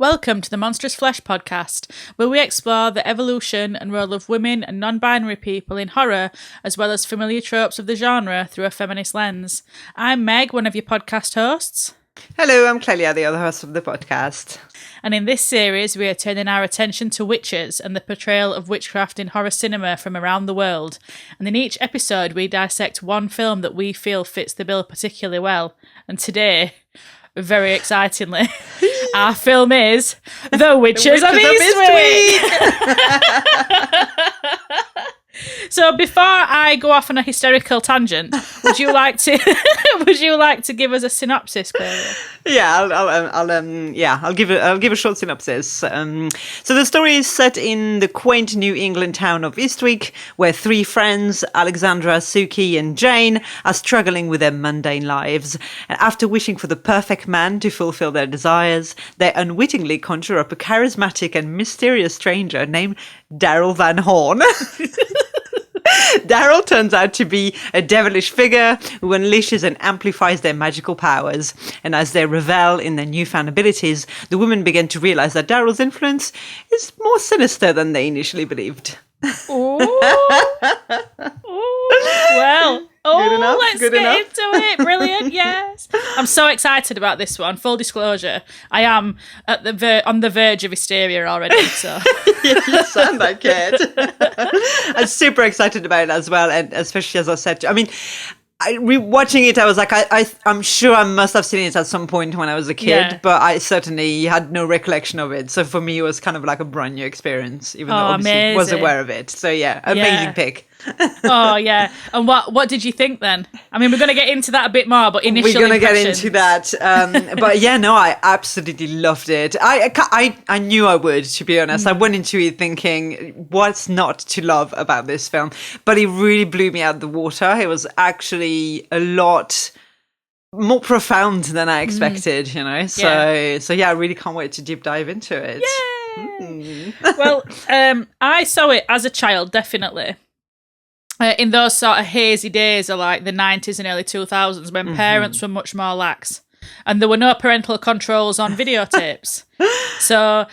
Welcome to the Monstrous Flesh podcast, where we explore the evolution and role of women and non-binary people in horror, as well as familiar tropes of the genre through a feminist lens. I'm Meg, one of your podcast hosts. Hello, I'm Clelia, the other host of the podcast. And in this series, we are turning our attention to witches and the portrayal of witchcraft in horror cinema from around the world. And in each episode, we dissect one film that we feel fits the bill particularly well. And today, very excitingly, our film is The Witches of Eastwick. So before I go off on a hysterical tangent, would you like to give us a synopsis, Clelia? Yeah, I'll give a short synopsis. So the story is set in the quaint New England town of Eastwick, where three friends, Alexandra, Suki, and Jane, are struggling with their mundane lives. And after wishing for the perfect man to fulfill their desires, they unwittingly conjure up a charismatic and mysterious stranger named Daryl Van Horn. Daryl turns out to be a devilish figure who unleashes and amplifies their magical powers. And as they revel in their newfound abilities, the women begin to realize that Daryl's influence is more sinister than they initially believed. Ooh. Well, let's get into it. Brilliant, yes. I'm so excited about this one. Full disclosure, I am on the verge of hysteria already. So Yeah, you sound like it. I'm super excited about it as well, and especially as I said, I mean, rewatching it, I was like, I'm sure I must have seen it at some point when I was a kid, but I certainly had no recollection of it. So for me, it was kind of like a brand new experience, even though obviously I was aware of it. So yeah, amazing pick. Oh yeah, and what did you think then? I mean, we're going to get into that a bit more, but initially we're going to get into that. But yeah, no, I absolutely loved it. I knew I would, to be honest. I went into it thinking, what's not to love about this film? But it really blew me out of the water. It was actually a lot more profound than I expected, you know. So yeah, I really can't wait to deep dive into it. Yay! Well, I saw it as a child, definitely. In those sort of hazy days of like the 90s and early 2000s when parents were much more lax and there were no parental controls on videotapes. So,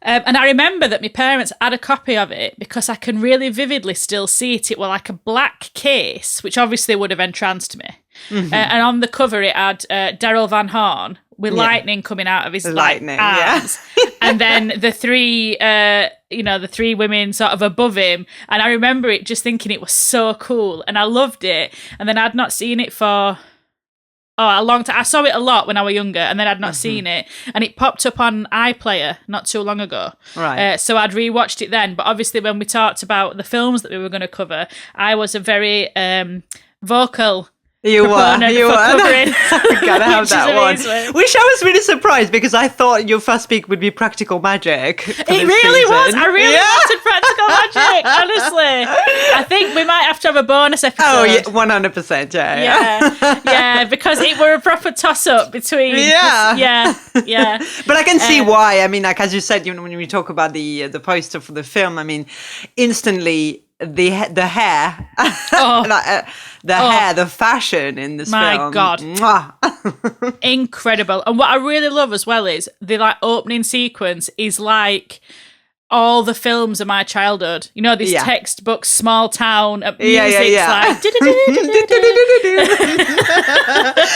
and I remember that my parents had a copy of it because I can really vividly still see it. It was like a black case, which obviously would have entranced me. And on the cover it had Daryl Van Horn with lightning coming out of his arms. And then the three women sort of above him. And I remember it just thinking it was so cool. And I loved it. And then I'd not seen it for a long time. I saw it a lot when I was younger, and then I'd not seen it. And it popped up on iPlayer not too long ago. Right. So I'd rewatched it then. But obviously when we talked about the films that we were going to cover, I was a very vocal You were. Covering Gotta have that one. Which I was really surprised because I thought your first pick would be practical magic. It really was. I really wanted practical magic, honestly. I think we might have to have a bonus episode. Oh, yeah, 100%. Yeah, because it were a proper toss-up between. Yeah. But I can see why. I mean, like as you said, when we talk about the poster for the film, I mean, instantly the hair, the fashion in this film. My God. Incredible. And what I really love as well is the like opening sequence is like all the films of my childhood. You know, this textbook, small town music. Like,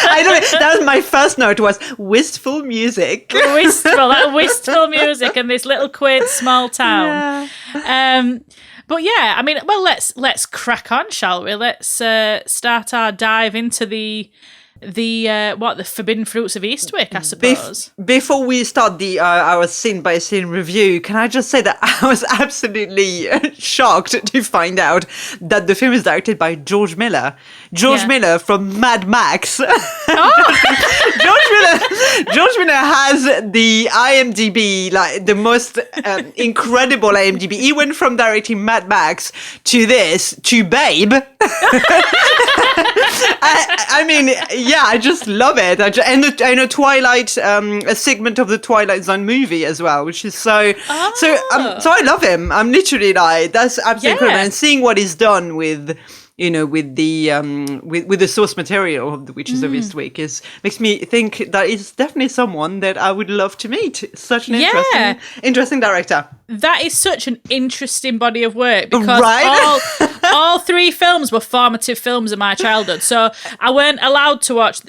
I know. That was my first note was wistful music. Wistful music and this little quaint small town. But yeah, I mean, well, let's crack on, shall we? Let's start our dive into the forbidden fruits of Eastwick, I suppose. Before we start our scene by scene review, can I just say that I was absolutely shocked to find out that the film is directed by George Miller. George Miller from Mad Max. Oh! George Miller has the IMDb, like the most incredible IMDb. He went from directing Mad Max to this to Babe. I mean, yeah, I just love it. And a Twilight, a segment of the Twilight Zone movie as well, which is so I love him. I'm literally like, that's absolutely incredible. And seeing what he's done with, with the source material of the Witches of Eastwick makes me think that it's definitely someone that I would love to meet. Such an interesting director. That is such an interesting body of work, because all three films were formative films of my childhood. So I weren't allowed to watch.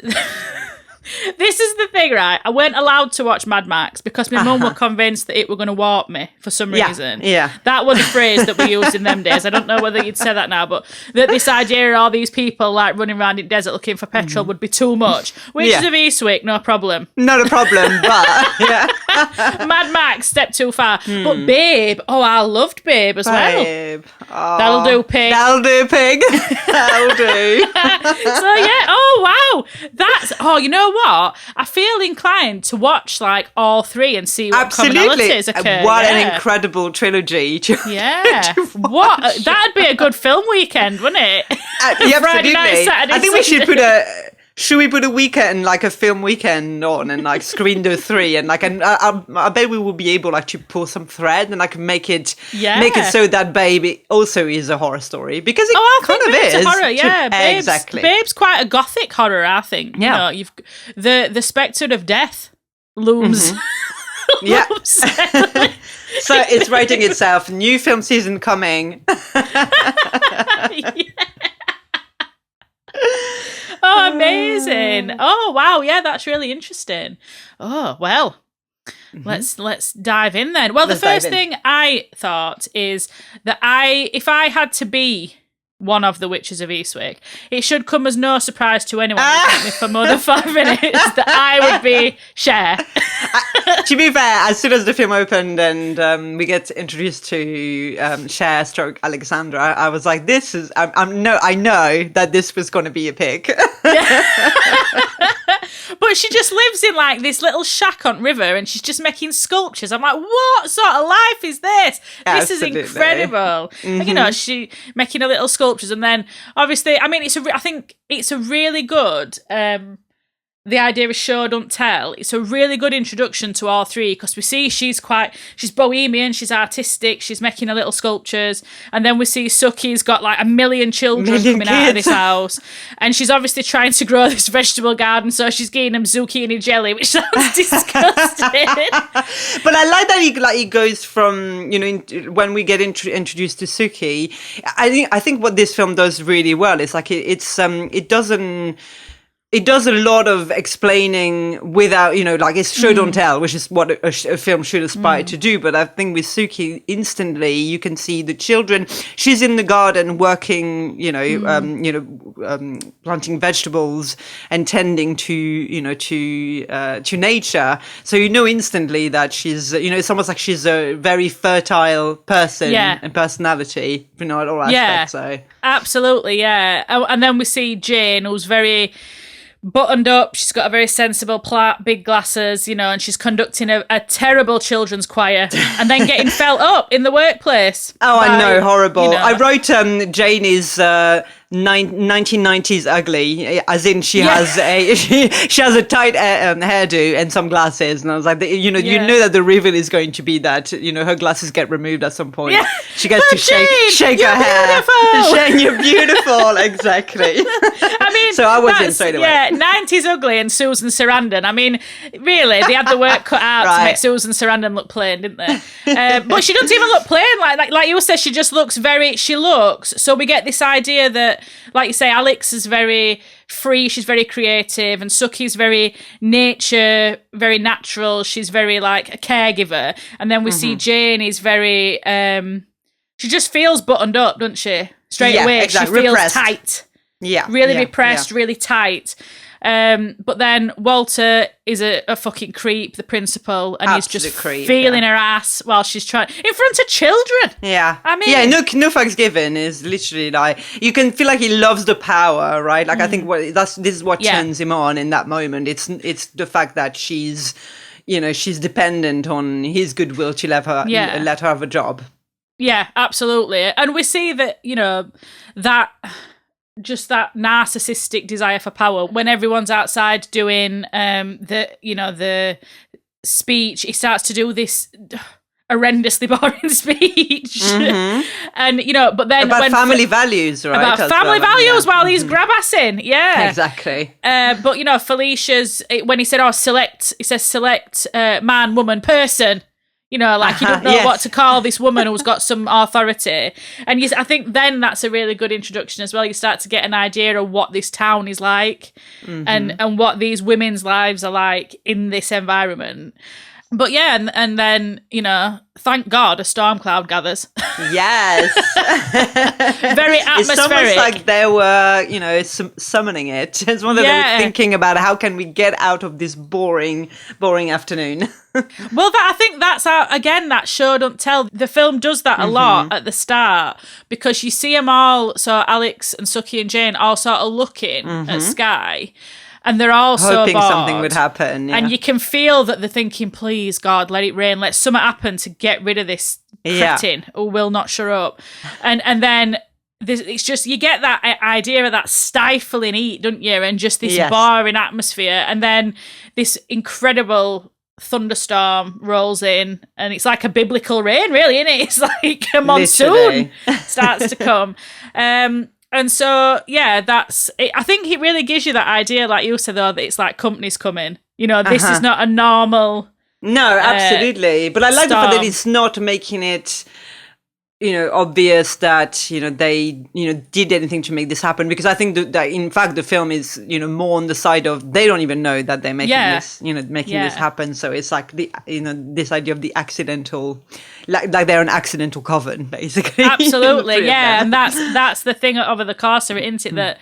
This is the thing, right? I weren't allowed to watch Mad Max because my mum were convinced that it were going to warp me for some reason. Yeah. That was a phrase that we used in them days. I don't know whether you'd say that now, but that this idea of all these people like running around in the desert looking for petrol would be too much. Witches of Eastwick, no problem. Not a problem, but yeah. Mad Max, step too far. But Babe, I loved Babe as well. Oh, that'll do, pig. That'll do, pig. That'll do. So yeah, wow. You know what? I feel inclined to watch like all three and see what commonalities occur. What an incredible trilogy. What? That'd be a good film weekend, wouldn't it? Friday night, Saturday, I think we should Sunday. Should we put a weekend, like a film weekend on and like screen the three and like, and I bet we will be able like to pull some thread and like make it so that Babe also is a horror story, because it kind of is. A horror, yeah. Exactly. Babe's quite a gothic horror, I think. Yeah. You've the spectre of death looms. Yeah. So it's writing itself. New film season coming. Oh, amazing. Oh, wow. Yeah, that's really interesting. Oh, well, let's dive in then. Well, the first thing I thought is that if I had to be one of the Witches of Eastwick, it should come as no surprise to anyone who's met me for more than 5 minutes that I would be Cher. To be fair, as soon as the film opened and we get introduced to Cher / Alexandra, I was like, "This is I know that this was going to be a pick." But she just lives in like this little shack on river and she's just making sculptures. I'm like, what sort of life is this? This is incredible. And, she making a little sculptures, and then obviously, I mean, I think it's a really good. The idea of show don't tell. It's a really good introduction to all three, because we see she's bohemian, she's artistic, she's making her little sculptures, and then we see Suki's got like 1 million children coming out of this house, and she's obviously trying to grow this vegetable garden, so she's getting them zucchini jelly, which sounds disgusting. But I like that he goes from, when we get introduced to Suki, I think what this film does really well is like it does a lot of explaining without, like it's show don't tell, which is what a film should aspire to do. But I think with Suki, instantly you can see the children. She's in the garden working, planting vegetables and tending to, to nature. So instantly that she's, it's almost like she's a very fertile person and personality, at all aspects. So absolutely, yeah. And then we see Jane, who's very buttoned up, she's got a very sensible plait, big glasses, and she's conducting a terrible children's choir and then getting felt up in the workplace. I know, horrible. I wrote Jane is 1990s ugly, as in she has a tight hairdo and some glasses, and I was like, you know that the reveal is going to be that her glasses get removed at some point. She gets to shake her hair. Jane, you're beautiful. Exactly. I mean, so I was in straight away. 90s ugly and Susan Sarandon. I mean, really, they had the work cut out to make Susan Sarandon look plain, didn't they? But she doesn't even look plain. Like you said, she just looks so we get this idea that, like you say, Alex is very free, she's very creative, and Suki's very nature, very natural, she's very like a caregiver. And then we see Jane is very She just feels buttoned up, doesn't she? Straight away, exactly. She feels repressed. Tight. Yeah. Really repressed, really tight. But then Walter is a fucking creep, the principal, and Absolute he's just creep, feeling her ass while she's trying in front of children. Yeah, I mean, no fucks given is literally like you can feel like he loves the power, right? Like I think this is what turns him on in that moment. It's the fact that she's dependent on his goodwill to let her have a job. Yeah, absolutely, and we see that that. Just that narcissistic desire for power. When everyone's outside doing the speech, he starts to do this horrendously boring speech, and but then about family values, right? About family values while he's grab-assing, exactly. But Felicia's when he said, select man, woman, person. You don't know what to call this woman who's got some authority. And I think then that's a really good introduction as well. You start to get an idea of what this town is like and what these women's lives are like in this environment. But and then, thank God a storm cloud gathers. Yes. Very atmospheric. It's almost like they were, summoning it. It's one that they were thinking about how can we get out of this boring afternoon. Well, I think that's that show don't tell. The film does that a lot at the start because you see them all, so Alex and Suki and Jane all sort of looking at Sky. And they're all hoping so bored. Something would happen. Yeah. And you can feel that they're thinking, please, God, let it rain. Let something happen to get rid of this cretin who will not shut up. And then it's just, you get that idea of that stifling heat, don't you? And just this boring atmosphere. And then this incredible thunderstorm rolls in. And it's like a biblical rain, really, isn't it? It's like a monsoon starts to come. And so, that's it. I think it really gives you that idea, like you said, though, that it's like company's coming. This is not a normal. No, absolutely. But I like the fact that it's not making it, obvious that, they, did anything to make this happen. Because I think that in fact, the film is, more on the side of they don't even know that they're making this, this happen. So it's like this idea of the accidental, like they're an accidental coven, basically. Absolutely, and that's the thing over the course of it, isn't it? That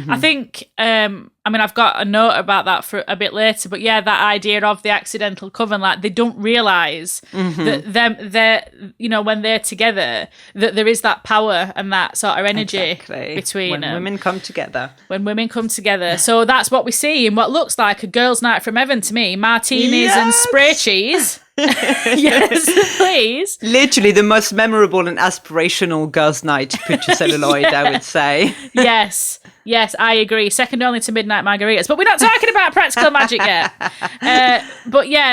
I think, I've got a note about that for a bit later, but that idea of the accidental coven, like they don't realise that they're, when they're together, that there is that power and that sort of energy between when women come together. When women come together. So that's what we see in what looks like a girls' night from heaven to me. Martinis and spray cheese. Yes, please. Literally the most memorable and aspirational girls' night put to celluloid, I would say. Yes, I agree. Second only to Midnight Margaritas. But we're not talking about practical magic yet.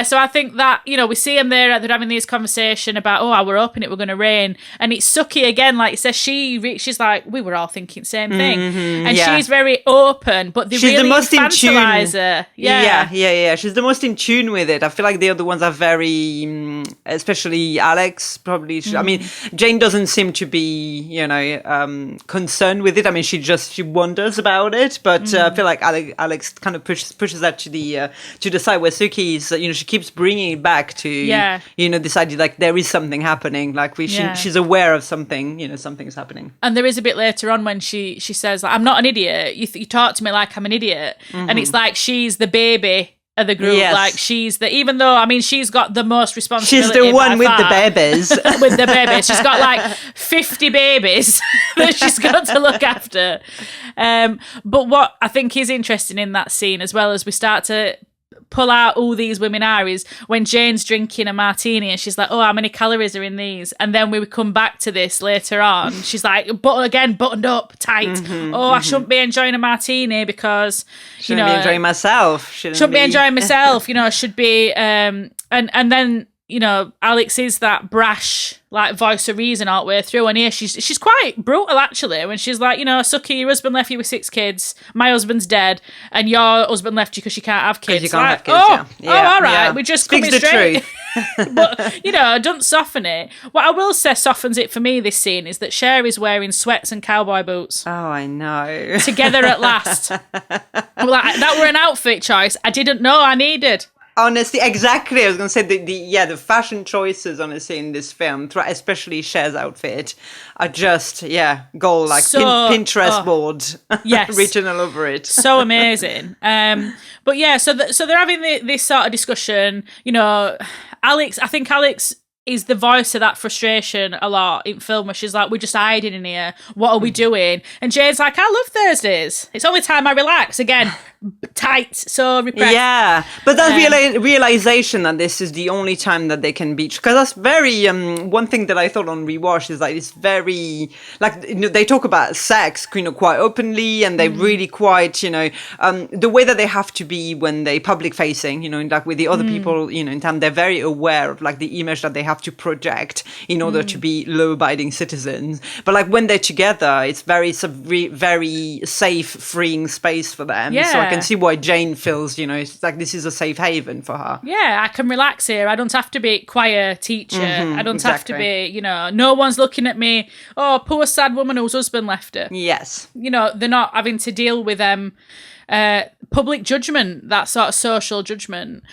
So I think that, we see them there, they're having this conversation about, we're hoping it were going to rain. And it's Suki again, like it says, she's like, we were all thinking same thing. And she's very open, but she's really the most infantilize her. Yeah. She's the most in tune with it. I feel like the other ones are very, especially Alex, probably. I mean, Jane doesn't seem to be, concerned with it. I mean, she wonders about it, but I feel like Alex kind of pushes that to the side where Suki is, she keeps bringing it back to, this idea like there is something happening, like she's aware of something, something's happening. And there is a bit later on when she says, like, I'm not an idiot. You talk to me like I'm an idiot, and it's like she's the baby of the group. Like she's even though she's got the most responsibility. She's the one with the babies. With the babies. She's got like 50 babies that she's got to look after. But what I think is interesting in that scene, as well as we start to pull out who these women are, is when Jane's drinking a martini and she's like, how many calories are in these? And then we come back to this later on. She's like, buttoned up, tight. I shouldn't be enjoying a martini because, shouldn't be enjoying myself. Shouldn't be enjoying myself, should be, and then, Alex is that brash, like, voice of reason all the way through. And here she's quite brutal, actually, when she's like, Suki, your husband left you with 6 kids. My husband's dead. And your husband left you because you can't have kids. You can't have kids, all right. Yeah. We just speaks coming the straight. Truth. But, don't soften it. What I will say softens it for me, this scene, is that Cher is wearing sweats and cowboy boots. Oh, I know. Together at last. That were an outfit choice I didn't know I needed. honestly, exactly. I was going to say the fashion choices, honestly, in this film, especially Cher's outfit, are just gold, like Pinterest board, yes, written all over it. So amazing. But yeah, so they're having this sort of discussion. You know, I think Alex is the voice of that frustration a lot in film, where she's like, we're just hiding in here. What are we doing? And Jane's like, I love Thursdays. It's only time I relax. Again, tight, so repressed. Yeah, but that realization that this is the only time that they can beach, because that's very one thing that I thought on rewatch is like it's very like, you know, they talk about sex, you know, quite openly, and they really quite, you know, the way that they have to be when they public facing, you know, like with the other people, you know, in town, they're very aware of like the image that they have to project in order to be law-abiding citizens. But like when they're together, it's very very safe, freeing space for them. Yeah. So I can see why Jane feels, you know, it's like this is a safe haven for her. Yeah, I can relax here. I don't have to be choir teacher. I don't have to be, you know, no one's looking at me, oh, poor sad woman whose husband left her. Yes. You know, they're not having to deal with public judgment, that sort of social judgment.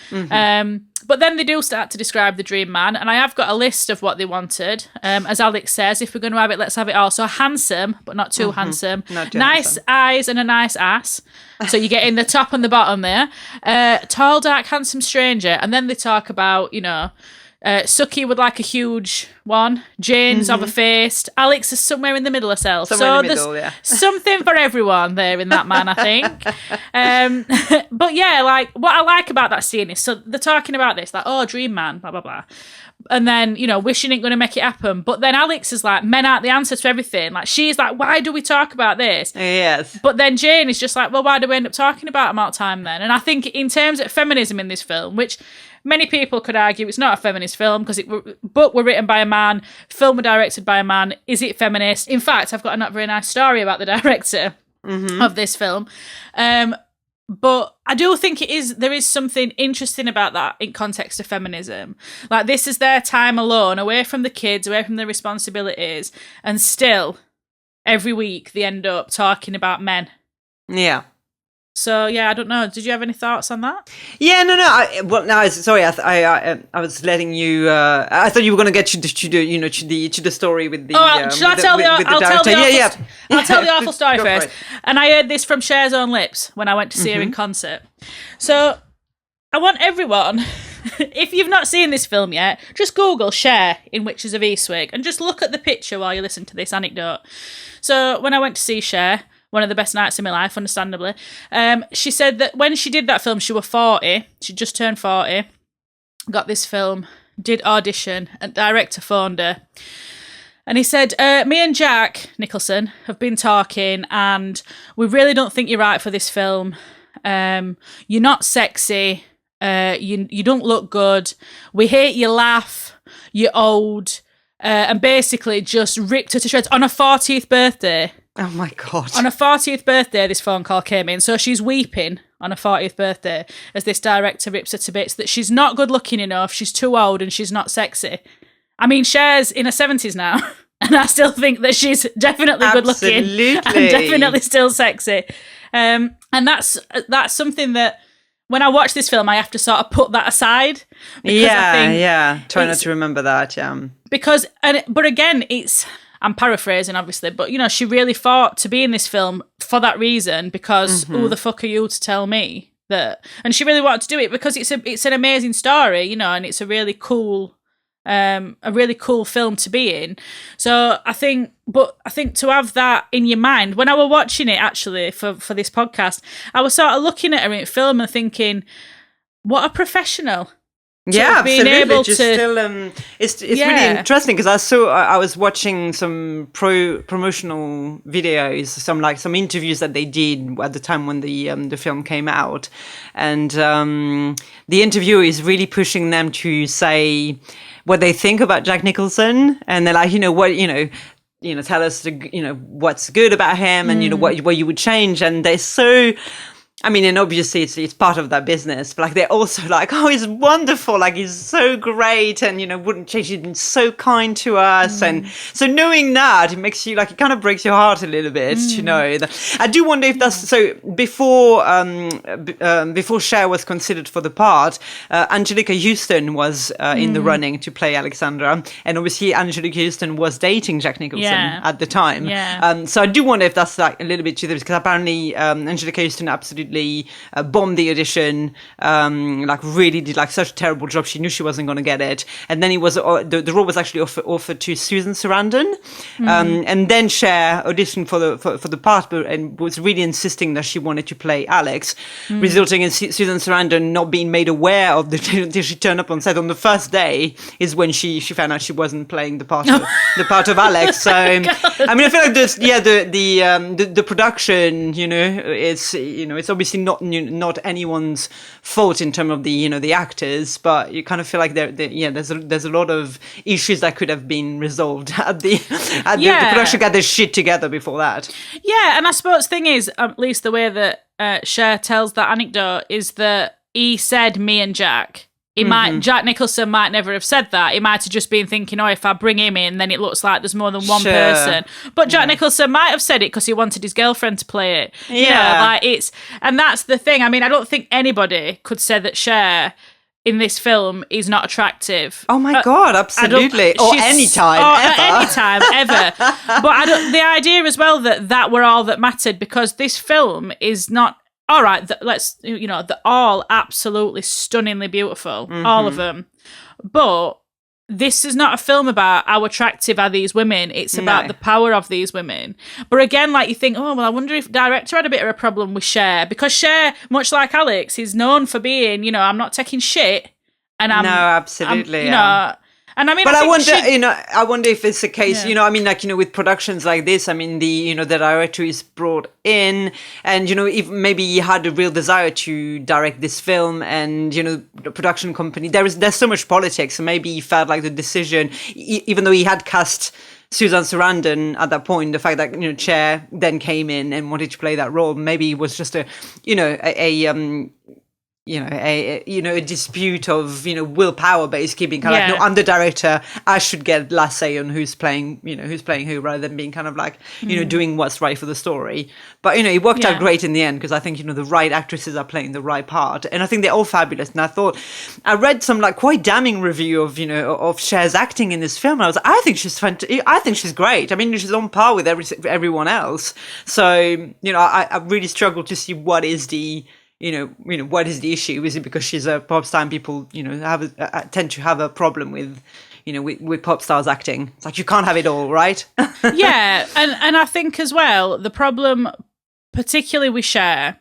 But then they do start to describe the dream man, and I have got a list of what they wanted. As Alex says, if we're going to have it, let's have it all. So handsome, but not too handsome. Not too nice handsome. Eyes and a nice ass. So you get in the top and the bottom there. Tall, dark, handsome stranger. And then they talk about, you know, Suki would like a huge one. Jane's over-faced. Alex is somewhere in the middle herself. Somewhere in the middle, there's something for everyone there in that man, I think. But yeah, like what I like about that scene is, so they're talking about this, like, oh, dream man, blah, blah, blah. And then, you know, wishing it going to make it happen. But then Alex is like, men aren't the answer to everything. Like, she's like, why do we talk about this? Yes. But then Jane is just like, well, why do we end up talking about them all the time then? And I think in terms of feminism in this film, which many people could argue it's not a feminist film because book were written by a man, film were directed by a man. Is it feminist? In fact, I've got a not very nice story about the director of this film. But I do think there is something interesting about that in context of feminism. Like, this is their time alone, away from the kids, away from their responsibilities, and still, every week, they end up talking about men. Yeah. So yeah, I don't know. Did you have any thoughts on that? Yeah, no. I was letting you. I thought you were going to get to the story with the. Oh, shall I tell the awful? I'll tell the awful story first. And I heard this from Cher's own lips when I went to see her in concert. So I want everyone, if you've not seen this film yet, just Google Cher in Witches of Eastwick and just look at the picture while you listen to this anecdote. So when I went to see Cher, one of the best nights in my life, understandably. She said that when she did that film, she was 40. She just turned 40. Got this film, did audition, and director phoned her. And he said, me and Jack Nicholson have been talking, and we really don't think you're right for this film. You're not sexy. You don't look good. We hate your laugh. You're old. And basically just ripped her to shreds on her 40th birthday. Oh my God. On her 40th birthday, this phone call came in. So she's weeping on her 40th birthday as this director rips her to bits that she's not good looking enough, she's too old, and she's not sexy. I mean, Cher's in her 70s now, and I still think that she's definitely good looking. And definitely still sexy. And that's something that when I watch this film, I have to sort of put that aside. Try not to remember that, But again, I'm paraphrasing, obviously, but, you know, she really fought to be in this film for that reason, because who the fuck are you to tell me that? And she really wanted to do it because it's an amazing story, you know, and it's a really cool film to be in. So I think to have that in your mind, when I was watching it actually for this podcast, I was sort of looking at her in film and thinking, what a professional. Yeah, being absolutely. able Just to still, it's really interesting because I was watching some promotional videos, some interviews that they did at the time when the film came out, and the interviewer is really pushing them to say what they think about Jack Nicholson, and they're like, tell us what's good about him, and what you would change, and they're so. I mean, and obviously it's part of that business, but like they're also like, oh, he's wonderful, like he's so great, and wouldn't change. He's been so kind to us, and so knowing that, it makes you like, it kind of breaks your heart a little bit to know that. I do wonder if that's so. Before Cher was considered for the part, Angelica Houston was in the running to play Alexandra, and obviously Angelica Houston was dating Jack Nicholson at the time. So I do wonder if that's like a little bit to this, because apparently Angelica Houston absolutely bombed the audition, like really did like such a terrible job. She knew she wasn't going to get it, and then the role was actually offered to Susan Sarandon, and then Cher auditioned for the part, and was really insisting that she wanted to play Alex, resulting in Susan Sarandon not being made aware of until she turned up on set on the first day is when she found out she wasn't playing the part of Alex. So I mean, I feel like the production, it's obviously not anyone's fault in terms of the actors, but you kind of feel like there's a lot of issues that could have been resolved at the production got their shit together before that. Yeah, and I suppose the thing is, at least the way that Cher tells that anecdote is that he said me and Jack. Jack Nicholson might never have said that. He might have just been thinking, oh, if I bring him in, then it looks like there's more than one person. But Jack Nicholson might have said it because he wanted his girlfriend to play it. And that's the thing. I mean, I don't think anybody could say that Cher in this film is not attractive. Oh my God, absolutely. Or anytime, ever. Anytime, ever. But the idea as well that were all that mattered, because this film is not, all right, they're all absolutely stunningly beautiful, all of them. But this is not a film about how attractive are these women. It's about the power of these women. But again, like you think, oh, well, I wonder if director had a bit of a problem with Cher. Because Cher, much like Alex, is known for being, I'm not taking shit. And I'm... No, absolutely. And I mean, but I wonder if it's a case, I mean, like, with productions like this, I mean, the director is brought in, and, if maybe he had a real desire to direct this film, and, the production company, there's so much politics, so maybe he felt like the decision, even though he had cast Susan Sarandon at that point, the fact that, Cher then came in and wanted to play that role, maybe it was just a dispute of, willpower, basically being kind of like, no, I'm the director, I should get last say on who's playing who, rather than being kind of like, doing what's right for the story. But, it worked out great in the end, because I think, the right actresses are playing the right part. And I think they're all fabulous. And I read some like quite damning review of Cher's acting in this film. And I was like, I think she's great. I mean, she's on par with everyone else. So, I really struggle to see what is the what is the issue? Is it because she's a pop star and people, tend to have a problem with, with pop stars acting? It's like, you can't have it all, right? Yeah. And I think as well, the problem, particularly with Cher,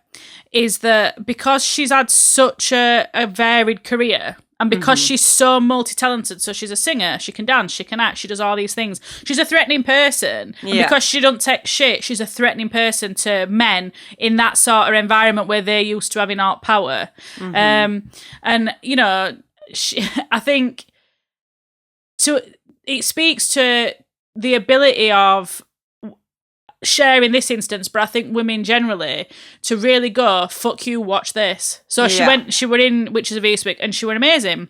is that because she's had such a varied career, and because she's so multi-talented, so she's a singer, she can dance, she can act, she does all these things. She's a threatening person. And because she don't take shit, she's a threatening person to men in that sort of environment where they're used to having all power. And, I think it speaks to the ability of Cher in this instance, but I think women generally, to really go, fuck you, watch this. So she were in Witches of Eastwick, and she were amazing.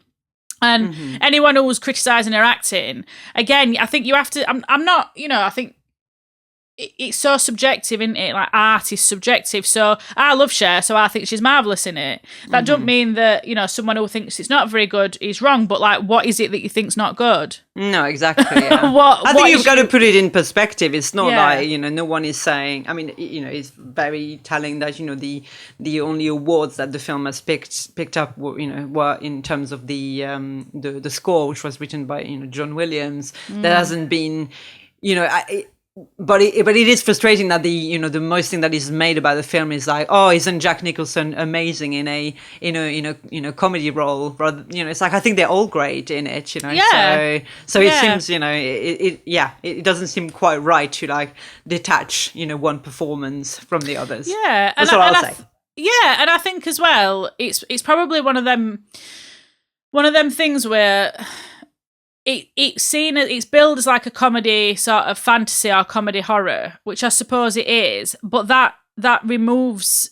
And anyone who was criticising her acting, again, I think you have to, I'm not, I think it's so subjective, isn't it? Like, art is subjective. So I love Cher, so I think she's marvellous in it. That don't mean that, someone who thinks it's not very good is wrong, but like, what is it that you think's not good? No, exactly. Yeah. I think you've got to put it in perspective. It's not like, no one is saying, I mean, it's very telling that, the only awards that the film has picked up were in terms of the score, which was written by, John Williams. There hasn't been, But it is frustrating that the most thing that is made about the film is like, oh, isn't Jack Nicholson amazing in a comedy role? Rather, it's like, I think they're all great in it, Yeah. So it seems, it doesn't seem quite right to like detach, one performance from the others. Yeah, that's what I'll say. And I think as well, it's probably one of them things where it's billed as like a comedy sort of fantasy or comedy horror, which I suppose it is, but that removes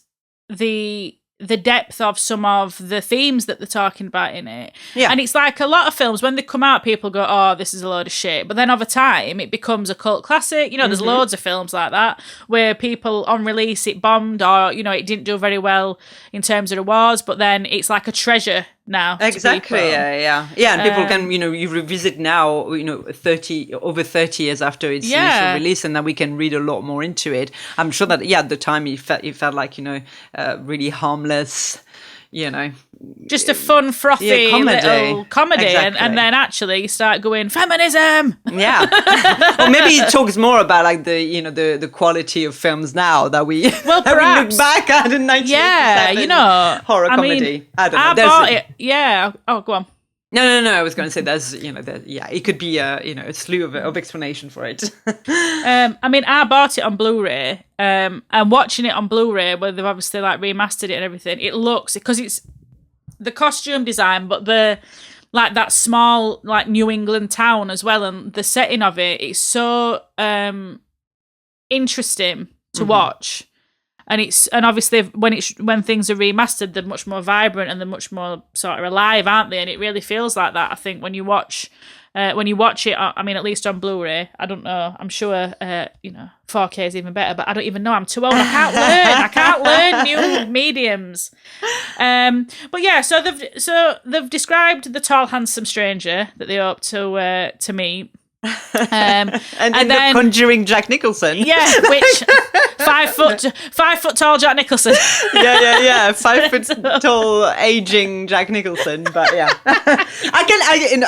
the depth of some of the themes that they're talking about in it. Yeah. And it's like a lot of films, when they come out, people go, oh, this is a load of shit. But then over time, it becomes a cult classic. You know, there's loads of films like that where people on release, it bombed or, you know, it didn't do very well in terms of awards, but then it's like a treasure now. Exactly. Yeah. And people can, you know, you revisit now, you know, over 30 years after its initial release, and then we can read a lot more into it. I'm sure that at the time it felt like, you know, really harmless, you know, just a fun, frothy little comedy. Exactly. And then actually you start going, feminism. Yeah. Or maybe it talks more about like the, you know, the quality of films now that we, that we look back at in 1987. Yeah, you know, horror comedy. I don't know. I bought it. Yeah. Oh, go on. No. I was going to say there's, you know, it could be you know, a slew of explanation for it. I mean, I bought it on Blu-ray, and watching it on Blu-ray, where they've obviously like remastered it and everything, it looks, because it's the costume design, but the like that small like New England town as well, and the setting of it, it's so interesting to watch. And obviously when things are remastered, they're much more vibrant and they're much more sort of alive, aren't they? And it really feels like that, I think, when you watch it. I mean, at least on Blu-ray. I don't know. I'm sure you know, 4K is even better, but I don't even know. I'm too old. I can't learn new mediums. But yeah, so they've described the tall, handsome stranger that they hope to meet. And then conjuring Jack Nicholson. Yeah, which 5 foot tall Jack Nicholson. Yeah. 5 foot tall aging Jack Nicholson. But yeah,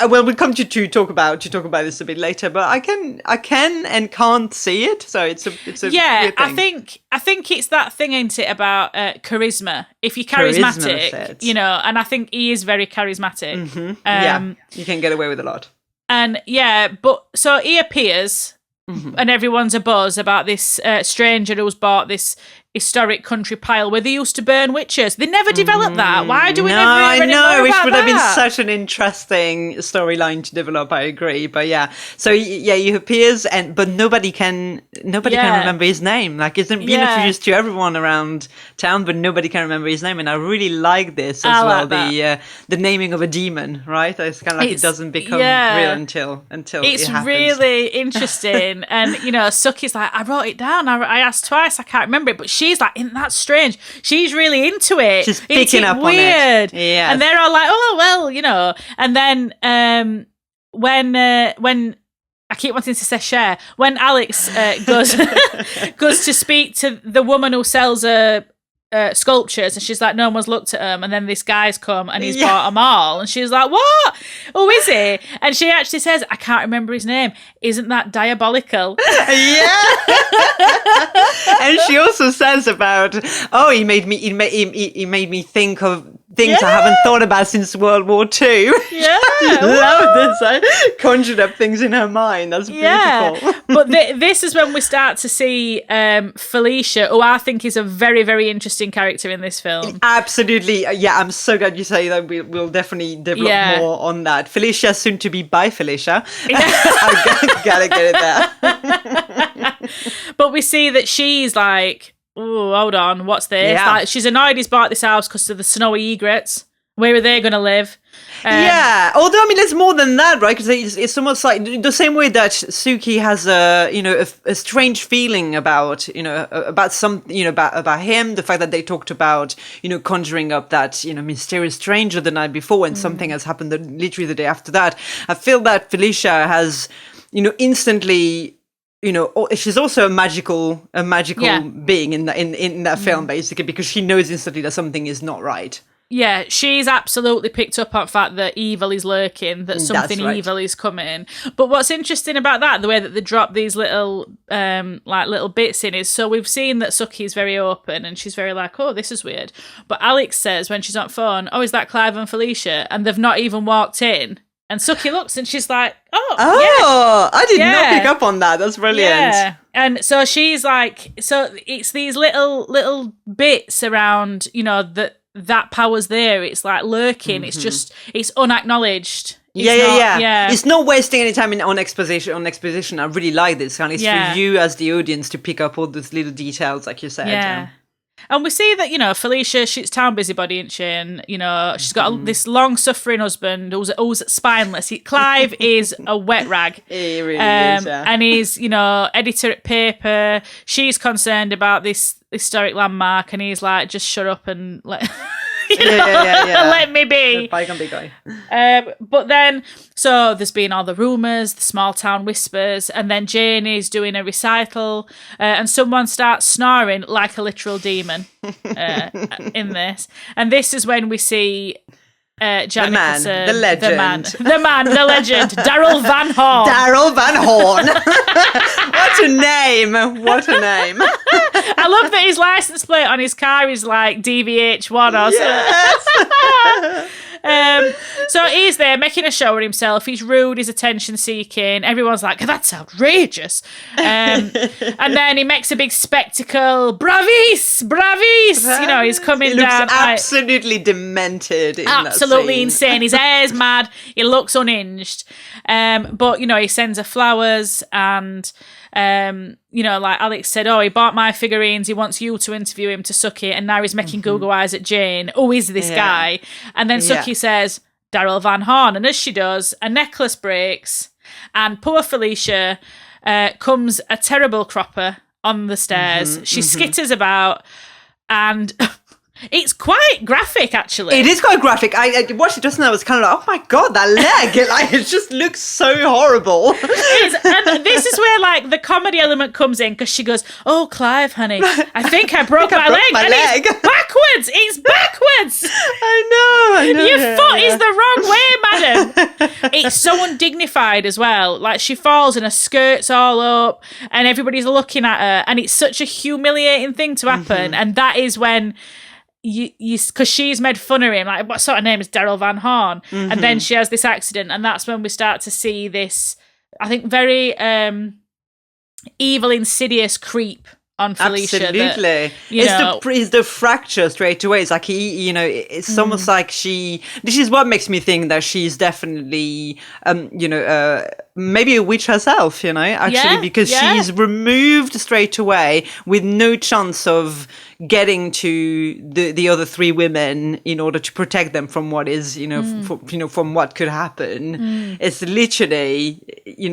we'll come to talk about this a bit later. But I can and can't see it. So it's a weird thing. I think it's that thing, ain't it, about charisma. If you're charismatic, you know, and I think he is very charismatic. Mm-hmm. You can get away with a lot. And but so he appears, and everyone's abuzz about this stranger who's bought this historic country pile where they used to burn witches. They never developed that. Why do we never hear any more about that? Which would have been such an interesting storyline to develop. I agree, but yeah. So he appears, but nobody can remember his name. Like, it's been introduced to everyone around town, but nobody can remember his name. And I really like this as well. The naming of a demon, right? It's kind of like it doesn't become real until it's it happens. Really interesting. And you know, Suki's like, I wrote it down. I asked twice. I can't remember it, but she's like, isn't that strange? She's really into it. She's picking up weird. On it. Yeah. And they're all like, oh, well, you know. And then when I keep wanting to say Cher, when Alex goes to speak to the woman who sells sculptures, and she's like, no one's looked at them, and then this guy's come and he's bought them all, and she's like, what? Who is he? And she actually says, I can't remember his name. Isn't that diabolical? And she also says about, he made me think of things I haven't thought about since World War II. Yeah. Love this. I conjured up things in her mind. That's beautiful. Yeah. But this is when we start to see Felicia, who I think is a very, very interesting character in this film. Absolutely. Yeah, I'm so glad you say that. We'll definitely develop more on that. Felicia, soon to be by Felicia. I gotta get it there. But we see that she's like, oh, hold on, what's this? Yeah. Like, she's annoyed he's bought this house because of the snowy egrets. Where are they going to live? Although, I mean, there's more than that, right? Because it's almost like the same way that Suki has a strange feeling about about him. The fact that they talked about, conjuring up that, mysterious stranger the night before, and something has happened literally the day after that. I feel that Felicia has, instantly, she's also a magical being in that film, basically, because she knows instantly that something is not right. Yeah, she's absolutely picked up on the fact that evil is lurking, that something evil is coming. But what's interesting about that, the way that they drop these little little bits in, is so we've seen that Suki's very open and she's very like, oh, this is weird. But Alex says when she's on phone, oh, is that Clive and Felicia? And they've not even walked in. And Suki looks and she's like, I did not pick up on that. That's brilliant. Yeah. And so she's like, so it's these little bits around, that power's there. It's like lurking. It's just, it's unacknowledged. Yeah. It's not wasting any time on exposition. I really like this. And it's for you as the audience to pick up all those little details, like you said. Yeah. And we see that, Felicia, she's town busybody, isn't she? And, she's got this long-suffering husband who's spineless. Clive is a wet rag. He really is, yeah. And he's, editor at paper. She's concerned about this historic landmark, and he's like, just shut up and let... let me be. I can be guy. But then, so there's been all the rumours, the small town whispers, and then Jane is doing a recital, and someone starts snoring like a literal demon in this. And this is when we see Jack Nicholson, the legend, the legend, Daryl Van Horn. Daryl Van Horn. What a name! What a name! I love that his license plate on his car is like DVH1 or something. So he's there making a show of himself. He's rude, he's attention seeking. Everyone's like, that's outrageous. And then he makes a big spectacle. Bravis! He's coming he looks down. Absolutely demented. Absolutely insane. His hair's mad. He looks unhinged. But he sends her flowers, and like Alex said, he bought my figurines. He wants you to interview him to Suki, and now he's making Google eyes at Jane. Who is this guy? And then Suki says, Daryl Van Horn. And as she does, a necklace breaks, and poor Felicia comes a terrible cropper on the stairs. She skitters about, and it's quite graphic, actually. It is quite graphic. I watched it just now. I was kind of like, oh my God, that leg. It just looks so horrible. And this is where, the comedy element comes in, because she goes, oh, Clive, honey, I think I broke my leg. It's backwards. It's backwards. I know. Your foot is the wrong way, madam. It's so undignified as well. She falls and her skirt's all up, and everybody's looking at her, and it's such a humiliating thing to happen. And that is when... because she's made fun of him, what sort of name is Daryl Van Horn? And then she has this accident, and that's when we start to see this, I think, very evil, insidious creep on Felicia. Absolutely. It's the fracture straight away. It's like it's almost like this is what makes me think that she's definitely maybe a witch herself, because she's removed straight away with no chance of getting to the other three women in order to protect them from what is, from what could happen. It's literally,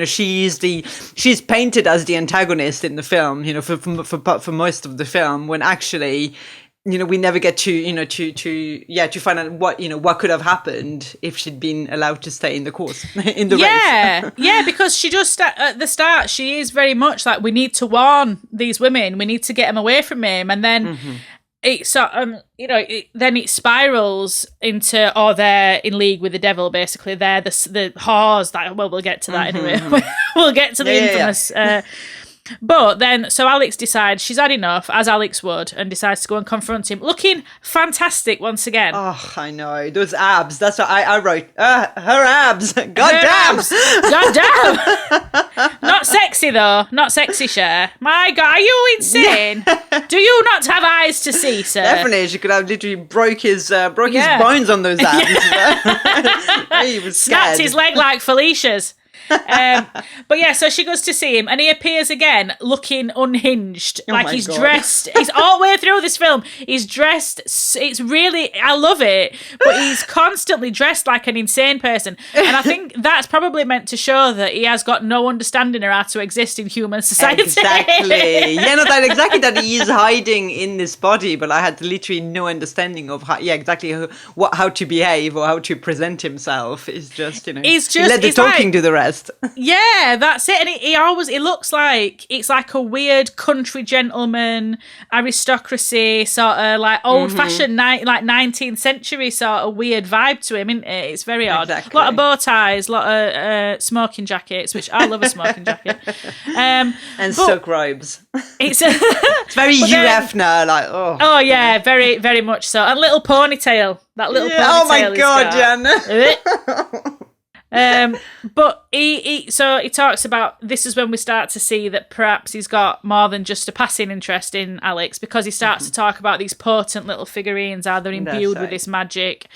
she's painted as the antagonist in the film, for most of the film, when actually, we never get to to find out what could have happened if she'd been allowed to stay in the course in the race. Because she just at the start, she is very much like, we need to warn these women, we need to get them away from him, and then then it spirals into, they're in league with the devil. Basically, they're the whores that. Well, we'll get to that anyway. We'll get to the infamous. But then, so Alex decides she's had enough, as Alex would, and decides to go and confront him, looking fantastic once again. Oh, I know. Those abs. That's what I wrote. Her abs. God damn. God damn. Not sexy, though. Not sexy, Cher. My God, are you insane? Do you not have eyes to see, sir? Definitely. She could have literally broke his bones on those abs. He was scared. Snapped his leg like Felicia's. But so she goes to see him, and he appears again looking unhinged. He's dressed. He's all the way through this film. He's dressed. It's really, I love it. But he's constantly dressed like an insane person, and I think that's probably meant to show that he has got no understanding of how to exist in human society. Exactly. That he is hiding in this body, but I had literally no understanding of how to behave or how to present himself. It's just he's just let the talking do the rest. Yeah, that's it. And he looks like it's like a weird country gentleman, aristocracy, sort of like old-fashioned, like 19th century sort of weird vibe to him, isn't it? It's very odd. Exactly. A lot of bow ties, a lot of smoking jackets, which I love a smoking jacket. And silk robes. It's very UF now, like, oh. Oh, yeah, very, very much so. And little ponytail. That little ponytail. Oh, my God, Jen. But he talks about, this is when we start to see that perhaps he's got more than just a passing interest in Alex, because he starts to talk about these potent little figurines, how they're imbued with this magic,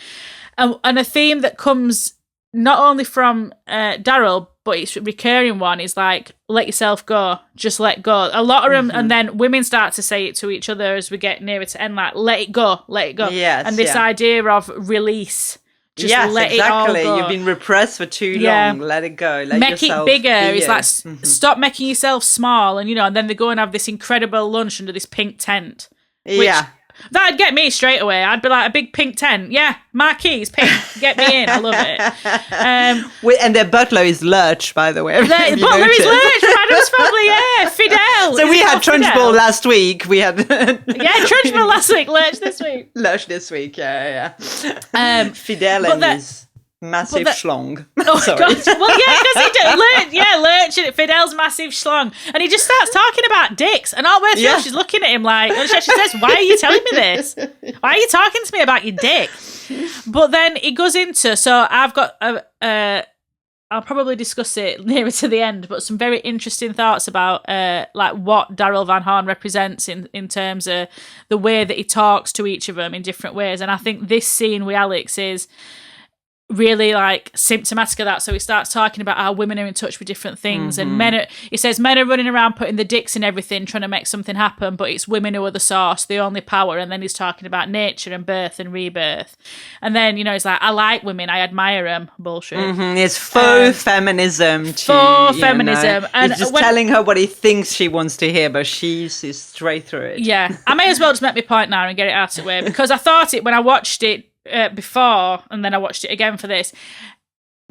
and a theme that comes not only from Daryl but it's a recurring one is like, let yourself go, just let go. A lot of them, and then women start to say it to each other as we get nearer to end, like, let it go, let it go. Yes, and this idea of release, just let it all go. You've been repressed for too long, let it go, let make yourself it bigger. be It's like, stop making yourself small, and and then they go and have this incredible lunch under this pink tent. That'd get me straight away. I'd be like, a big pink tent. Yeah, marquees, pink. Get me in. I love it. And their butler is Lurch, by the way. The butler is Lurch from Adam's Family, Fidel. So we had Trunchbull last week. We had... Trunchbull last week, Lurch this week. Lurch this week, yeah. Fidel and his massive schlong. Oh, God. Well, because he did. Lurch and Fidel's massive schlong. And he just starts talking about dicks. And all the way through, she's looking at him like, and she says, why are you telling me this? Why are you talking to me about your dick? But then it goes into, so I've got, I'll probably discuss it nearer to the end, but some very interesting thoughts about like what Daryl Van Horn represents in terms of the way that he talks to each of them in different ways. And I think this scene with Alex is really like symptomatic of that. So he starts talking about how women are in touch with different things, and he says men are running around putting the dicks in everything, trying to make something happen, but it's women who are the source, the only power. And then he's talking about nature and birth and rebirth, and then he's like, I like women, I admire them. Bullshit. It's faux feminism. And he's just telling her what he thinks she wants to hear, but she sees straight through it. I may as well just make my point now and get it out of the way, because I thought it when I watched it before, and then I watched it again for this.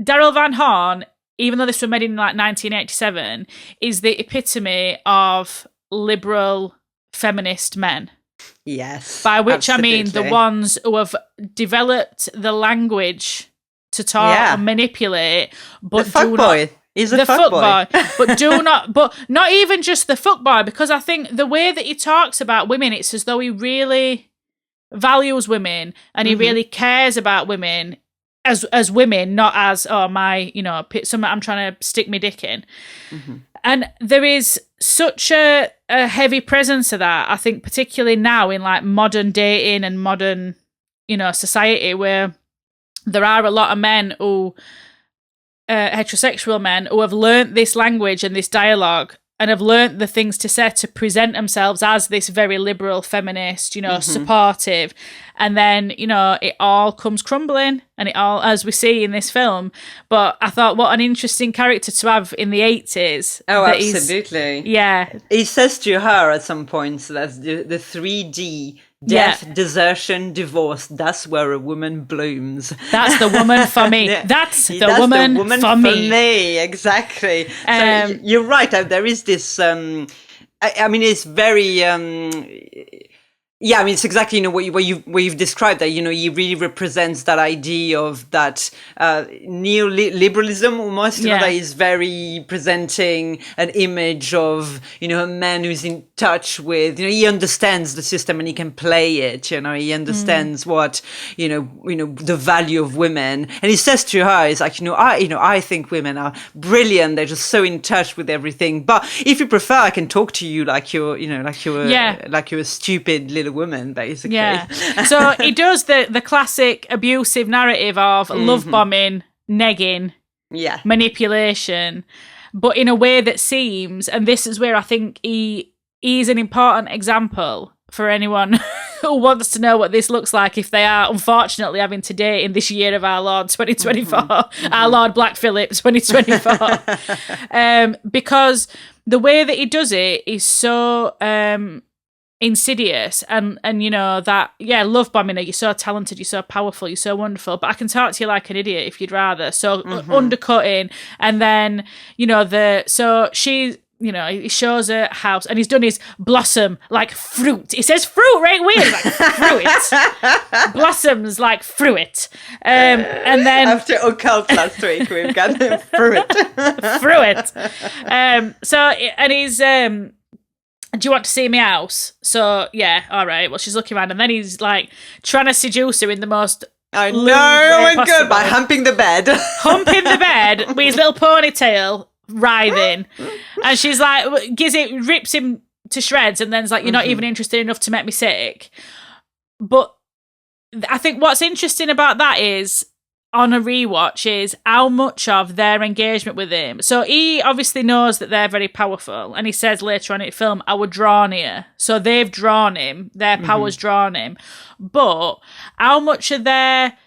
Daryl Van Horn, even though this was made in like 1987, is the epitome of liberal feminist men. Yes. By which I mean the ones who have developed the language to talk and manipulate, but the fuck boy. He's a fuckboy. But not even just the fuckboy, because I think the way that he talks about women, it's as though he really values women, and he really cares about women as women, not as something I'm trying to stick my dick in. And there is such a heavy presence of that, I think, particularly now in like modern dating and modern society, where there are a lot of men who heterosexual men who have learnt this language and this dialogue, and have learnt the things to say to present themselves as this very liberal feminist, supportive. And then, it all comes crumbling, and it all, as we see in this film. But I thought, what an interesting character to have in the 80s. Oh, absolutely. Yeah. He says to her at some points that the 3D, death, desertion, divorce, that's where a woman blooms. That's the woman for me. That's the woman for me. Exactly. So you're right. There is this, I mean, it's very... it's exactly what you've described. That he really represents that idea of that neoliberalism almost. That is very presenting an image of a man who's in touch with he understands the system and he can play it. He understands what the value of women, and he says to her, "It's like I think women are brilliant. They're just so in touch with everything. But if you prefer, I can talk to you like you're a stupid little woman, basically." Yeah. So he does the classic abusive narrative of love bombing, negging, manipulation, but in a way that seems, and this is where I think he's an important example for anyone who wants to know what this looks like if they are unfortunately having to date in this year of our Lord 2024, our Lord Black Phillip 2024, because the way that he does it is so insidious, and that love bombing, you're so talented, you're so powerful, you're so wonderful, but I can talk to you like an idiot if you'd rather. So undercutting, and then so she he shows her house, and he's done his blossom like fruit. He says fruit right weird, like fruit. Blossoms like fruit. And then after occult last week, we've got fruit. Fruit. So, and he's do you want to see my house? So, yeah, all right. Well, she's looking around, and then he's like trying to seduce her in the most I know, oh my God, by humping the bed. Humping the bed with his little ponytail, writhing. And she's like, rips him to shreds, and then's like, you're not even interested enough to make me sick. But I think what's interesting about that is on a rewatch is how much of their engagement with him. So he obviously knows that they're very powerful, and he says later on in the film, "I was drawn here." So they've drawn him, their power's drawn him. But how much of their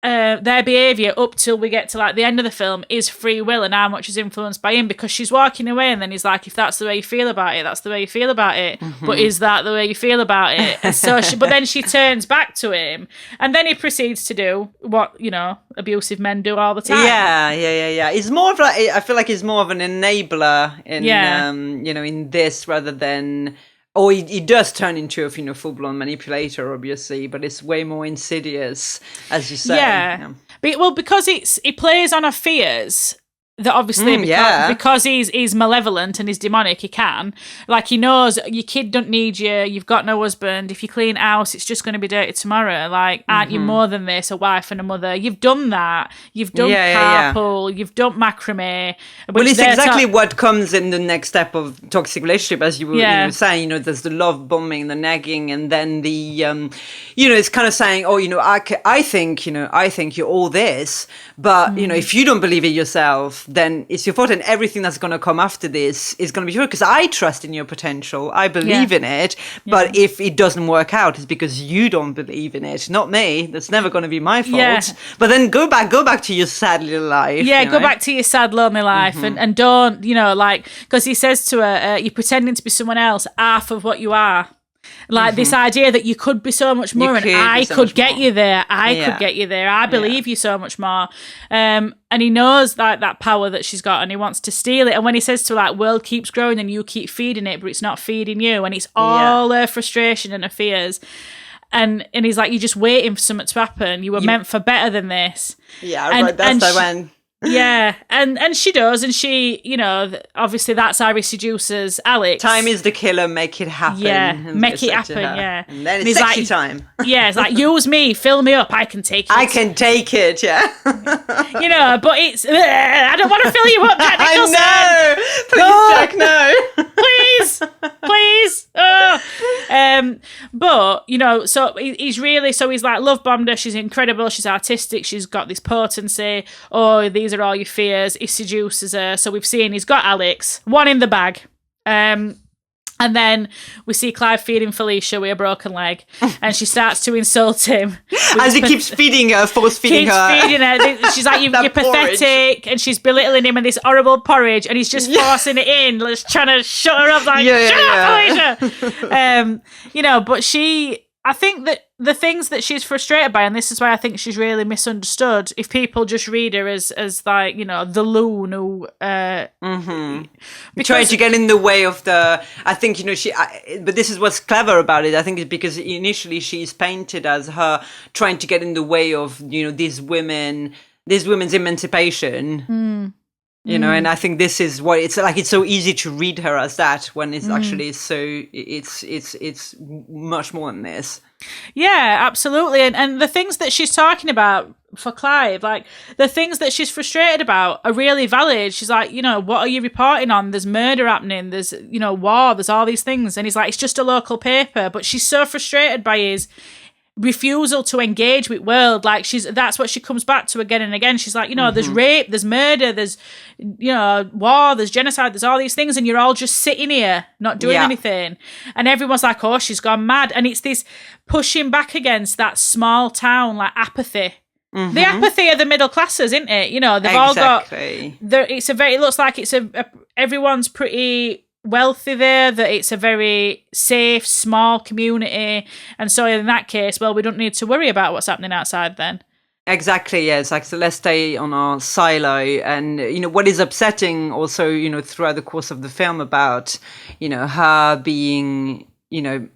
behaviour up till we get to like the end of the film is free will, and how much is influenced by him, because she's walking away and then he's like, if that's the way you feel about it, that's the way you feel about it. But is that the way you feel about it? And so but then she turns back to him, and then he proceeds to do what, you know, abusive men do all the time. Yeah. He's more of like, I feel like he's more of an enabler in you know, in this, rather than, or he does turn into a, you know, full-blown manipulator, obviously, but it's way more insidious, as you say. Yeah. Well, because it plays on our fears. That obviously because he's malevolent and he's demonic, he can. Like, he knows your kid don't need you, you've got no husband, if you clean house, it's just going to be dirty tomorrow. Like, aren't you more than this, a wife and a mother? You've done that. You've done carpool, you've done macrame. Well, it's exactly what comes in the next step of toxic relationship, as you were you know, saying. You know, there's the love bombing, the nagging, and then the, you know, it's kind of saying, oh, you know, I think you're all this, but, you know, if you don't believe it yourself, then it's your fault, and everything that's going to come after this is going to be true, because I trust in your potential, I believe in it, but if it doesn't work out, it's because you don't believe in it, not me. That's never going to be my fault. But then go back to your sad little life. Go back to your sad, lonely life, and don't, you know, like, because he says to her, you're pretending to be someone else, half of what you are. Like, this idea that you could be so much more, and I could get you there. I could get you there. I believe you so much more. And he knows like that power that she's got, and he wants to steal it. And when he says to her, like, world keeps growing and you keep feeding it, but it's not feeding you. And it's all her frustration and her fears. And he's like, you're just waiting for something to happen. You were meant for better than this. Yeah, right. That's when. And she does, and she, you know, obviously that's how he seduces Alex. Time is the killer, make it happen. Make it happen, And then it's sexy time. It's like, use me, fill me up, I can take it. I can take it, You know, but it's, I don't want to fill you up, Jack Nicholson. I know. Please, Jack, no. Please. But, you know, so he's like, love bombed her, she's incredible, she's artistic, she's got this potency, these are all your fears. He seduces her. So we've seen he's got Alex, one in the bag. And then we see Clive feeding Felicia with a broken leg, and she starts to insult him. As he keeps feeding her, force-feeding her. Feeding her. She's like, you're pathetic, and she's belittling him in this horrible porridge, and he's just forcing it in, just trying to shut her up, like, shut up, Felicia! You know, but I think that the things that she's frustrated by, and this is why I think she's really misunderstood, if people just read her as like, you know, the loon who trying to get in the way of the, I think, you know, but this is what's clever about it. I think it's because initially she's painted as her trying to get in the way of, you know, these women's emancipation. You know, and I think this is what it's like. It's so easy to read her as that, when it's actually it's much more than this. Yeah, absolutely. And the things that she's talking about for Clive, like the things that she's frustrated about are really valid. She's like, you know, what are you reporting on? There's murder happening. There's, you know, war. There's all these things. And he's like, it's just a local paper. But she's so frustrated by his refusal to engage with world. Like, that's what she comes back to again and again. She's like, you know, there's rape, there's murder, there's, you know, war, there's genocide, there's all these things, and you're all just sitting here not doing anything. And everyone's like, oh, she's gone mad. And it's this pushing back against that small town, like, apathy. The apathy of the middle classes, isn't it? You know, they've all got, it looks like it's everyone's pretty wealthy there, that it's a very safe, small community, and so in that case, well, we don't need to worry about what's happening outside then. Exactly, yeah. It's like, so let's stay on our silo. And, you know, what is upsetting also, you know, throughout the course of the film about, you know, her being, you know,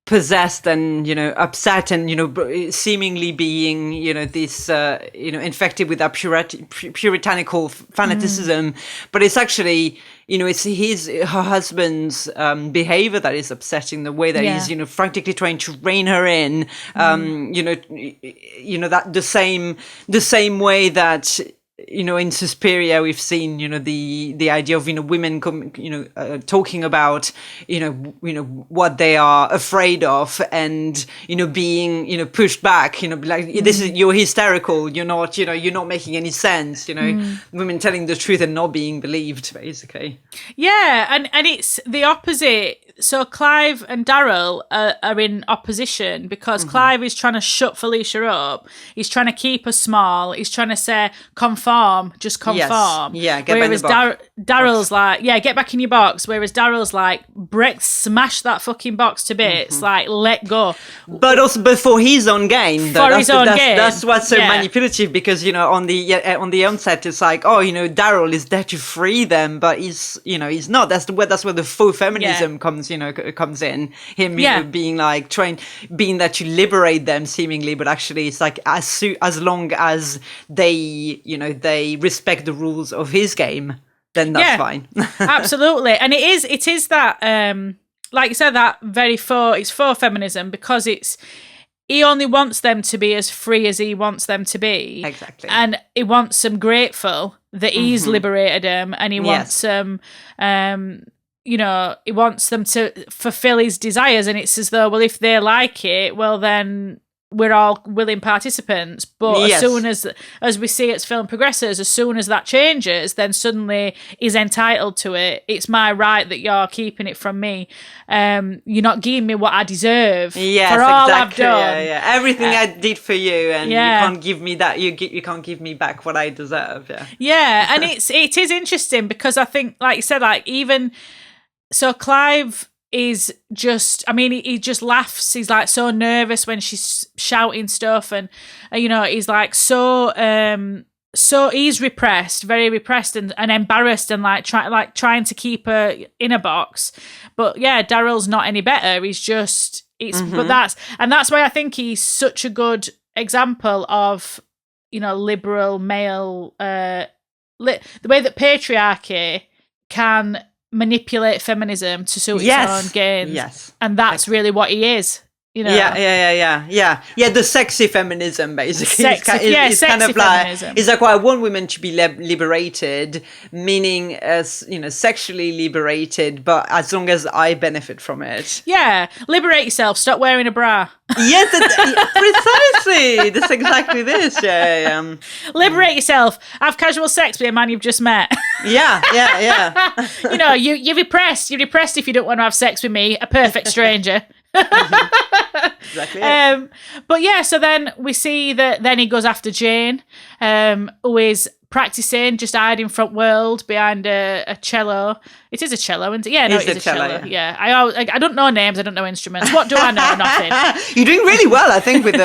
possessed and, you know, upset and, you know, seemingly being, you know, this, you know, infected with that puritanical fanaticism. But it's actually, you know, it's her husband's behavior that is upsetting, the way that he's, you know, frantically trying to rein her in, you know, that the same way that, in Suspiria, we've seen, the idea of, women, talking about, what they are afraid of and, being, pushed back, like, this is, you're hysterical. You're not making any sense, women telling the truth and not being believed, basically. Yeah. And it's the opposite. So Clive and Daryl are in opposition because Clive is trying to shut Felicia up. He's trying to keep her small. He's trying to say, conform, just conform. Yes. Yeah, get whereas back in the Daryl's like, yeah, get back in your box. Whereas Daryl's like, smash that fucking box to bits. Like, let go. But also, but for his own gain. That's what's so manipulative because, on the onset, it's like, Daryl is there to free them, but he's not. That's where the faux feminism comes in. Him being like being there to liberate them seemingly, but actually it's like as long as they respect the rules of his game, then that's fine. Absolutely. And it is that like you said, that it's faux feminism because he only wants them to be as free as he wants them to be. Exactly. And he wants them grateful that he's liberated them, and he wants them he wants them to fulfill his desires, and it's as though, well, if they like it, well, then we're all willing participants. But as soon as we see its film progresses, as soon as that changes, then suddenly he's entitled to it. It's my right that you're keeping it from me. You're not giving me what I deserve for all I've done. Yeah. Everything I did for you, and you can't give me that. You can't give me back what I deserve. Yeah, and it is interesting because I think, like you said, like even. So Clive is just, he just laughs. He's like so nervous when she's shouting stuff, and he's like so he's repressed, very repressed and embarrassed, and trying to keep her in a box. But yeah, Daryl's not any better. He's just but that's why I think he's such a good example of liberal male the way that patriarchy can manipulate feminism to suit its own gains, and that's really what he is. Yeah. The sexy feminism, basically. It's kind of feminism. It's like, I want women to be liberated, meaning as sexually liberated, but as long as I benefit from it. Yeah, liberate yourself. Stop wearing a bra. Yes, precisely. That's exactly this. Yeah. Liberate yourself. Have casual sex with a man you've just met. Yeah. You're repressed. You're repressed if you don't want to have sex with me, a perfect stranger. Exactly. But yeah, so then we see that then he goes after Jane, who is practicing, just hiding front world behind a cello. It is a cello, isn't it? Yeah, no, it is a cello. Yeah. I don't know names. I don't know instruments. What do I know? Nothing. You're doing really well, I think, with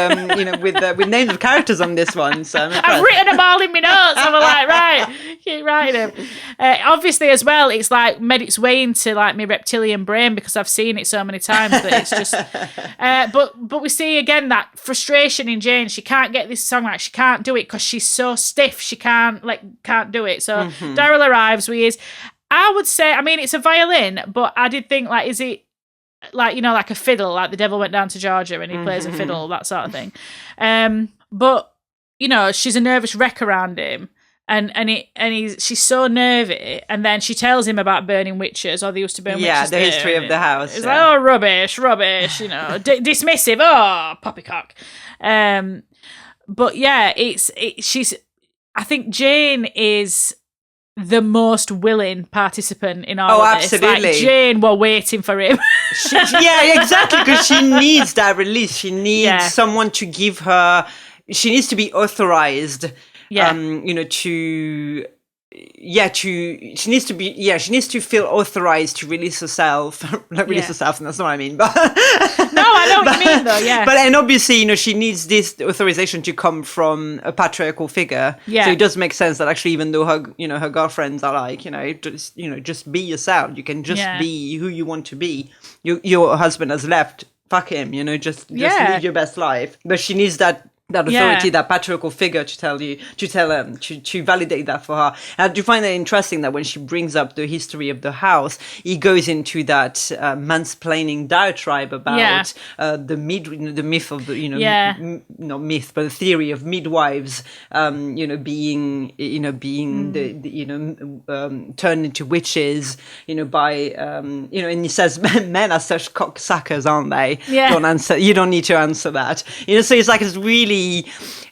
with names of characters on this one. So I've written them all in my notes. I'm like, right, keep writing them. Obviously, as well, it's like made its way into like my reptilian brain because I've seen it so many times that it's just. But we see again that frustration in Jane. She can't get this song right. She can't do it because she's so stiff. She can't do it. So Daryl arrives with his. I would say, it's a violin, but I did think, is it like a fiddle, like The Devil Went Down to Georgia and he plays a fiddle, that sort of thing. But she's a nervous wreck around him, and she's so nervy, and then she tells him about burning witches, or they used to burn witches. Yeah, the history of the house. It's like, oh, rubbish, dismissive, oh, poppycock. But yeah, I think Jane is the most willing participant in all of this. Absolutely. Like, Jane, we're waiting for him. Exactly, because she needs that release. She needs someone to give her. She needs to be authorized. She needs to feel authorized to release herself. Not release herself, and that's not what I mean. But no, I know what you mean, though. Yeah. And obviously, she needs this authorization to come from a patriarchal figure. Yeah. So it does make sense that actually, even though her girlfriends are like, just be yourself. You can just be who you want to be. Your husband has left. Fuck him. Just live your best life. But she needs that that authority, that patriarchal figure to validate that for her. And I do find it interesting that when she brings up the history of the house, he goes into that mansplaining diatribe about the myth of the, not myth, but the theory of midwives, being turned into witches, by, and he says, men are such cocksuckers, aren't they? Yeah. You don't need to answer that. So it's like, it's really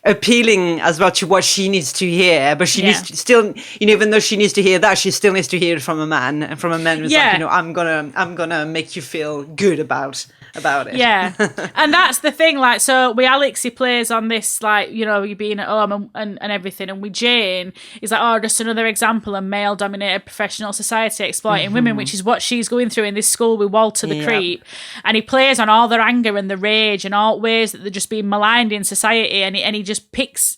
appealing as well to what she needs to hear, but she needs to still, even though she needs to hear that, she still needs to hear it from a man, and from a man who's like, I'm gonna make you feel good about it. Yeah. And that's the thing, like, so with Alex, he plays on this, like, you being at home and everything, and with Jane, he's like, just another example of male-dominated professional society exploiting women, which is what she's going through in this school with Walter the creep, and he plays on all their anger and the rage and all ways that they're just being maligned in society, and he just picks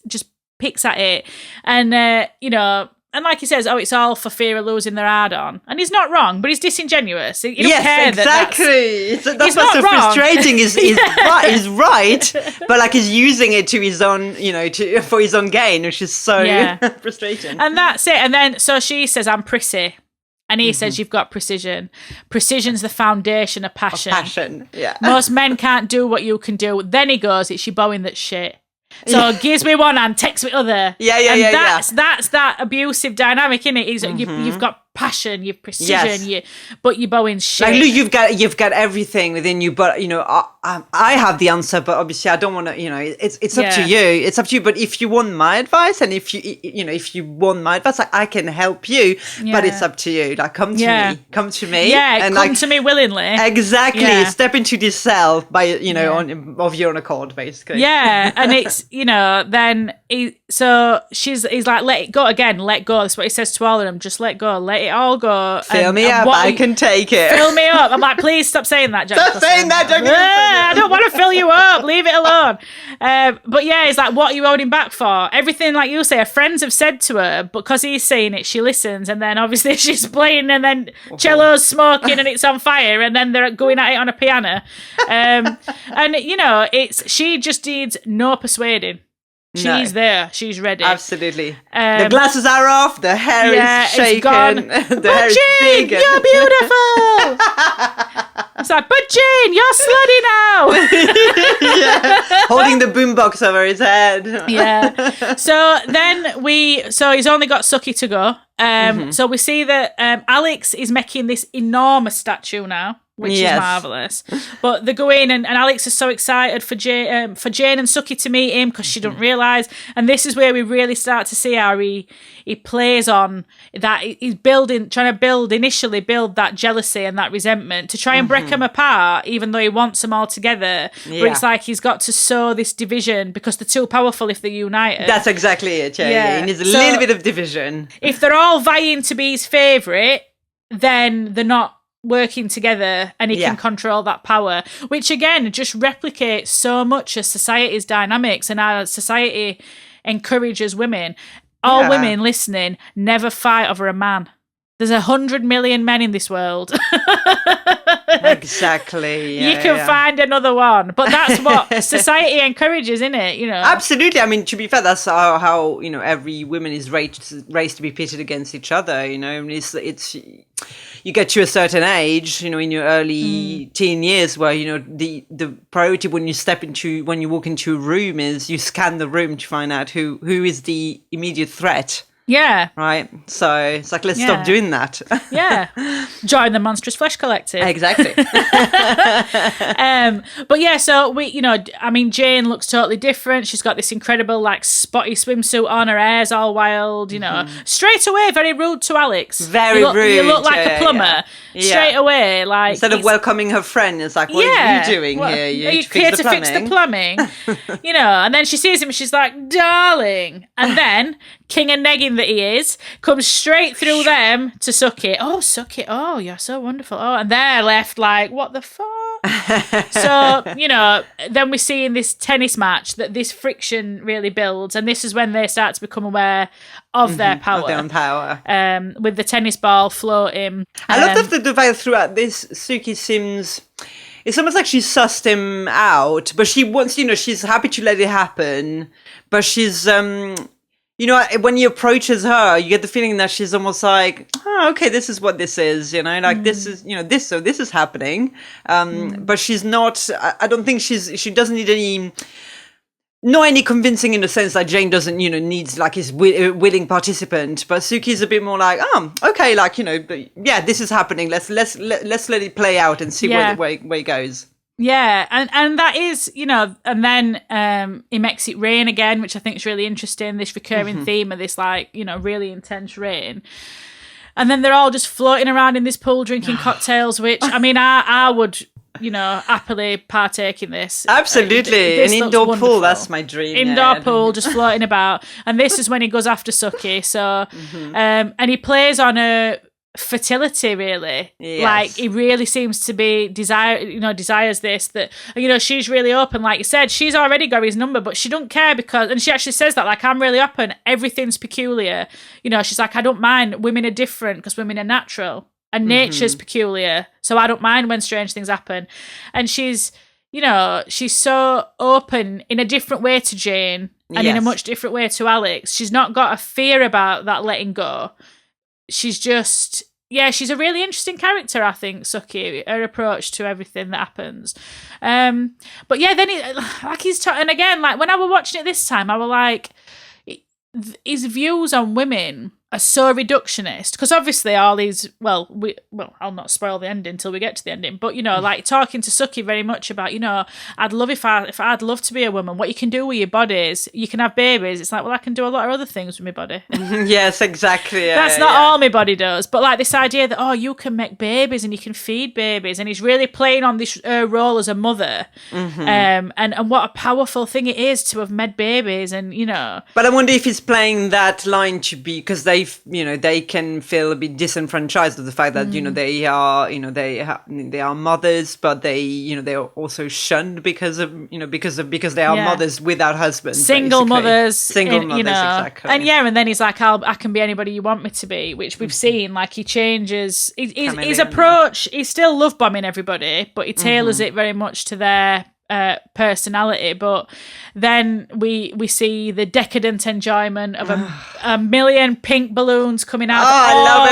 at it, and and like he says, it's all for fear of losing their hard on, and he's not wrong, but he's disingenuous. He don't care exactly. That's what's so frustrating. Is right, but like he's using it to his own, for his own gain, which is so frustrating. And that's it. And then so she says, "I'm prissy." And he says, "You've got precision. Precision's the foundation of passion. Yeah. Most men can't do what you can do." Then he goes, "It's your bowing that's shit. So gives me one hand, takes me other." That's that abusive dynamic, innit? You've got passion, you've precision, but you're bowing shit. Like, look, you've got everything within you, but I have the answer, but obviously I don't want to. It's up to you. It's up to you. But if you want my advice, and if you want my advice, like, I can help you. But it's up to you. Like, come to me. Yeah, and come to me willingly. Exactly. Yeah. Step into this cell by of your own accord, basically. Yeah, and it's then he's like, let it go again, let go. That's what he says to all of them. Just let go, let it all go. Fill me up, I can take it. Fill me up. I'm like, please stop saying that, Jack Nicholson. Stop saying that, Jack Nicholson. I don't want to fill you up. Leave it alone. But yeah, it's like, what are you holding back for? Everything, like you say, her friends have said to her, but because he's saying it, she listens, and then obviously she's playing, and then cello's smoking, and it's on fire, and then they're going at it on a piano. And she just needs no persuading. She's there. She's ready. Absolutely. The glasses are off. The hair is shaken. The hair is big. You're beautiful. It's like, but Jane, you're slutty now. Holding the boombox over his head. So he's only got Suki to go. So we see that Alex is making this enormous statue now, which is marvellous. But they go in, and Alex is so excited for Jane and Suki to meet him, because she don't realise. And this is where we really start to see how he plays on that. He's trying to initially build that jealousy and that resentment to try and break them apart, even though he wants them all together. But it's like he's got to sow this division, because they're too powerful if they're united. That's exactly it. Yeah. He needs a little bit of division. If they're all vying to be his favourite, then they're not working together, and he can control that power, which again just replicates so much of society's dynamics, and our society encourages women. All women listening, never fight over a man. There's 100 million men in this world. Exactly. You can find another one, but that's what society encourages, isn't it? Absolutely. I mean, to be fair, that's how every woman is raised to be pitted against each other. It's you get to a certain age, in your early teen years, where the priority when you walk into a room is you scan the room to find out who is the immediate threat. Yeah. Right. So it's like, let's stop doing that. Join the Monstrous Flesh Collective. Exactly. But yeah, so Jane looks totally different. She's got this incredible, like, spotty swimsuit on, her hair's all wild, straight away, very rude to Alex. Very rude. You look like a plumber. Yeah. Straight away, like, instead of welcoming her friend, it's like, what are you doing here? Are you here to fix the plumbing? And then she sees him and she's like, darling. And then king and negging that he is, comes straight through them to suck it. Oh, suck it. Oh, you're so wonderful. Oh, and they're left like, what the fuck? So, then we see in this tennis match that this friction really builds, and this is when they start to become aware of their power. Of their own power. With the tennis ball floating. I love the divide throughout this. Suki seems... it's almost like she's sussed him out, but she wants, she's happy to let it happen, but she's, when he approaches her, you get the feeling that she's almost like, oh, okay, this is what this is, like this is, this is happening. But she's not, I don't think she doesn't need any convincing in the sense that Jane doesn't, needs like his willing participant, but Suki's a bit more like, oh, okay, like, yeah, this is happening. Let's let it play out and see where it goes. Yeah, and that is, and then he makes it rain again, which I think is really interesting, this recurring theme of this, like, really intense rain. And then they're all just floating around in this pool drinking cocktails, which, I mean, I would, happily partake in this. Absolutely. An indoor pool, that's my dream. Indoor pool, just floating about. And this is when he goes after Suki. So, and he plays on a fertility, really. Yes. Like, he really seems to be desires this, that she's really open, like you said. She's already got his number, but she don't care, because, and she actually says that, like, I'm really open, everything's peculiar, she's like, I don't mind, women are different because women are natural and nature's peculiar, so I don't mind when strange things happen. And she's she's so open in a different way to Jane, and in a much different way to Alex. She's not got a fear about that letting go. She's just, she's a really interesting character, I think, Suki, her approach to everything that happens. But yeah, then and again, like, when I was watching it this time, I was like, his views on women are so reductionist, because obviously all these, I'll not spoil the ending until we get to the ending, but like, talking to Suki very much about, I'd love if I'd love to be a woman, what you can do with your bodies, you can have babies. It's like, well, I can do a lot of other things with my body. Yes, exactly. That's not all my body does, but like this idea that, you can make babies and you can feed babies, and he's really playing on this role as a mother, and what a powerful thing it is to have made babies, and But I wonder if he's playing that line to be, because they can feel a bit disenfranchised of the fact that they are mothers, but they are also shunned because they are mothers without husbands, single basically. mothers, exactly. And then he's like, I can be anybody you want me to be, which we've seen. Like, he changes his approach. He's still love bombing everybody, but he tailors it very much to their personality. But then we see the decadent enjoyment of a million pink balloons coming out. I love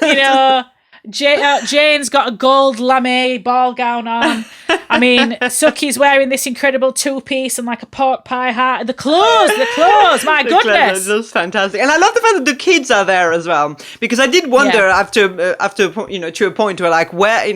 it. Jane's got a gold lame ball gown on. I mean, Suki's wearing this incredible two-piece and like a pork pie hat. The clothes, my goodness. That's fantastic. And I love the fact that the kids are there as well, because I did wonder after to a point where, like, where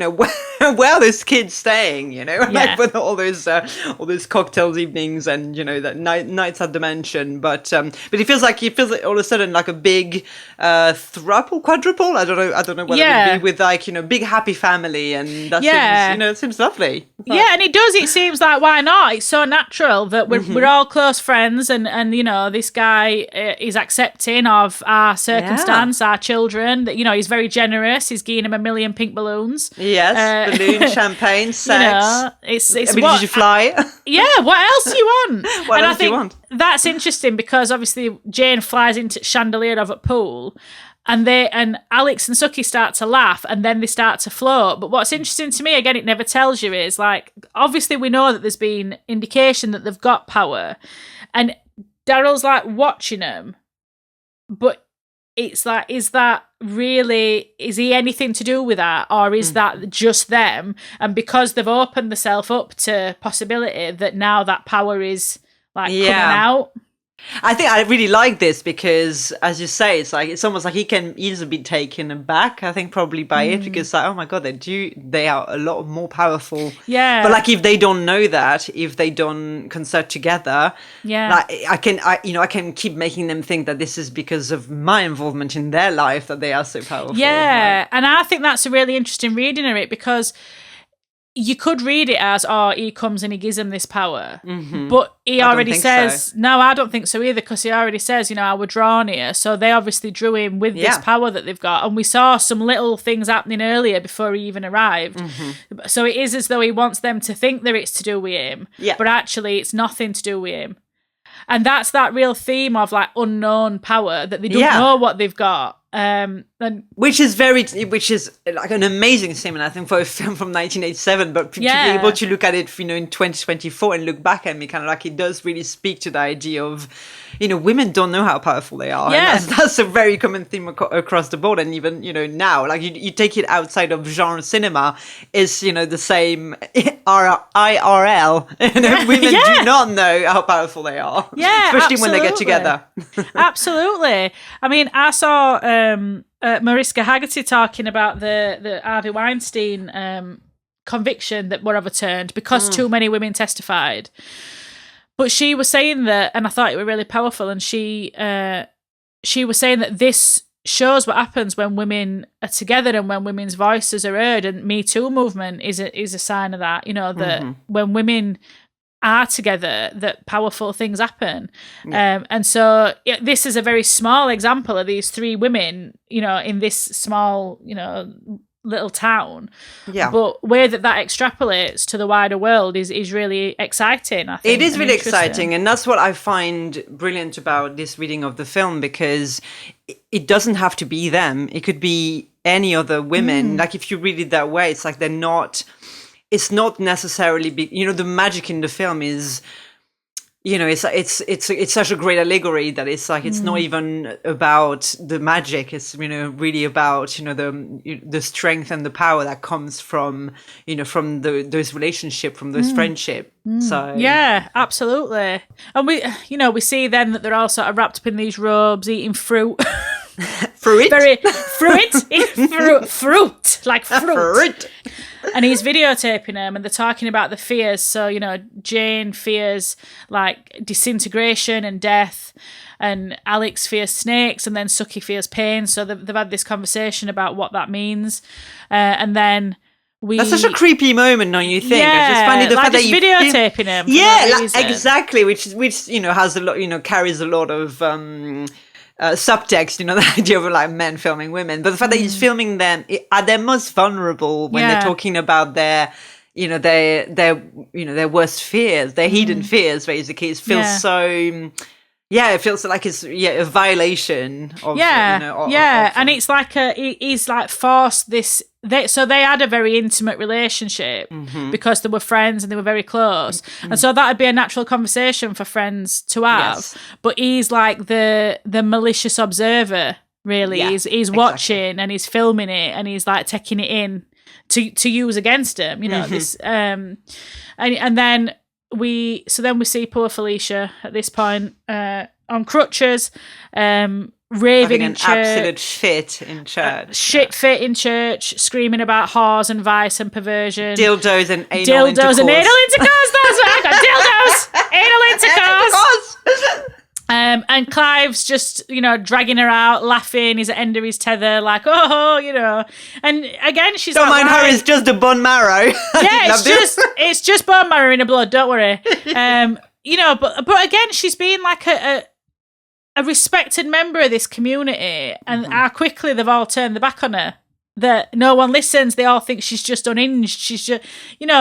are those kids staying, like, with all those cocktails evenings and, the nights at the mansion. But it feels like all of a sudden like a big quadruple. I don't know what it would be, with, like, big happy family, and that seems, it seems lovely. Yeah, and it does. It seems like, why not? It's so natural that we're all close friends, and this guy is accepting of our circumstance, our children. That he's very generous. He's giving him a million pink balloons. Yes, balloon, champagne, sex. It's what did you fly? Yeah, what else do you want? What else do you want? That's interesting, because obviously Jane flies into chandelier of a pool. And Alex and Suki start to laugh, and then they start to float. But what's interesting to me, again, it never tells you, is, like, obviously we know that there's been indication that they've got power, and Daryl's like watching them, but it's like, is he anything to do with that, or is that just them? And because they've opened themselves up to possibility that now that power is, like, coming out. I think I really like this because, as you say, it's almost like he can easily be taken aback, I think, probably by it, because, like, oh my God, they are a lot more powerful. Yeah. But, like, if they don't know that, if they don't concert together, like, I can keep making them think that this is because of my involvement in their life that they are so powerful. Yeah. Right? And I think that's a really interesting reading of it, because you could read it as, he comes and he gives him this power. But he already says, no, I don't think so either, because he already says, I were drawn here. So they obviously drew him with this power that they've got. And we saw some little things happening earlier before he even arrived. So it is as though he wants them to think that it's to do with him. Yeah. But actually it's nothing to do with him. And that's that real theme of, like, unknown power, that they don't know what they've got. And which is like an amazing statement, I think, for a film from 1987. But to be able to look at it, in 2024 and look back at me, kind of like it does really speak to the idea of, women don't know how powerful they are. Yeah. And that's a very common theme across the board. And even, now, like you take it outside of genre cinema, is, the same IRL. Women do not know how powerful they are. Yeah, especially when they get together. Absolutely. I mean, I saw Mariska Hargitay talking about the Harvey Weinstein conviction that were overturned because too many women testified. But she was saying that, and I thought it was really powerful, and she was saying that this shows what happens when women are together and when women's voices are heard, and Me Too movement is a sign of that, that when women are together, that powerful things happen. And so this is a very small example of these three women, in this small, little town. Yeah. But where that extrapolates to the wider world is really exciting, I think. It is really exciting. And that's what I find brilliant about this reading of the film, because it doesn't have to be them. It could be any other women. Like, if you read it that way, it's like it's not necessarily the magic in the film is, it's such a great allegory that it's like it's not even about the magic. It's really about the strength and the power that comes from from those relationship, from those friendship. So yeah, absolutely. And we see then that they're all sort of wrapped up in these robes, eating fruit. Fruit, like fruit. And he's videotaping them, and they're talking about the fears. So, Jane fears like disintegration and death, and Alex fears snakes, and then Suki fears pain. So they've had this conversation about what that means. And then that's such a creepy moment, don't you think? Yeah, I just find it the like fact that you videotaping him. Yeah, exactly. Which has a lot, carries a lot of subtext, the idea of like men filming women, but the fact that he's filming them at their most vulnerable when they're talking about their worst fears, their hidden fears, basically, it feels so. Yeah, it feels like it's a violation of and it's like he's like forced this. So they had a very intimate relationship because they were friends and they were very close, and so that'd be a natural conversation for friends to have. Yes. But he's like the malicious observer. Really, he's watching and he's filming it and he's like taking it in to use against him. This and then. We see poor Felicia at this point on crutches, raving in church, absolute fit in church, fit in church, screaming about whores and vice and perversion, dildos and anal intercourse. That's what I got. Dildos, anal intercourse. And Clive's just, dragging her out, laughing. He's at the end of his tether, like, And again, she's don't mind her. It's just a bone marrow. It's just bone marrow in her blood. Don't worry. But again, she's being like a respected member of this community, and how quickly they've all turned their back on her. That no one listens. They all think she's just unhinged. She's just,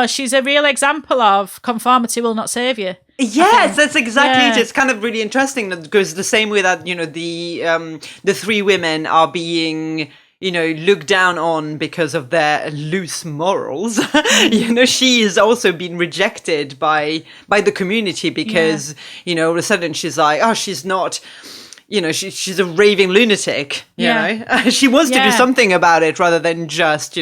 she's a real example of conformity will not save you. Yes, that's exactly it. It's kind of really interesting because the same way that, the three women are being, looked down on because of their loose morals, she is also being rejected by the community because, all of a sudden she's like, oh, she's not... she's a raving lunatic, you know? She wants to do something about it rather than just,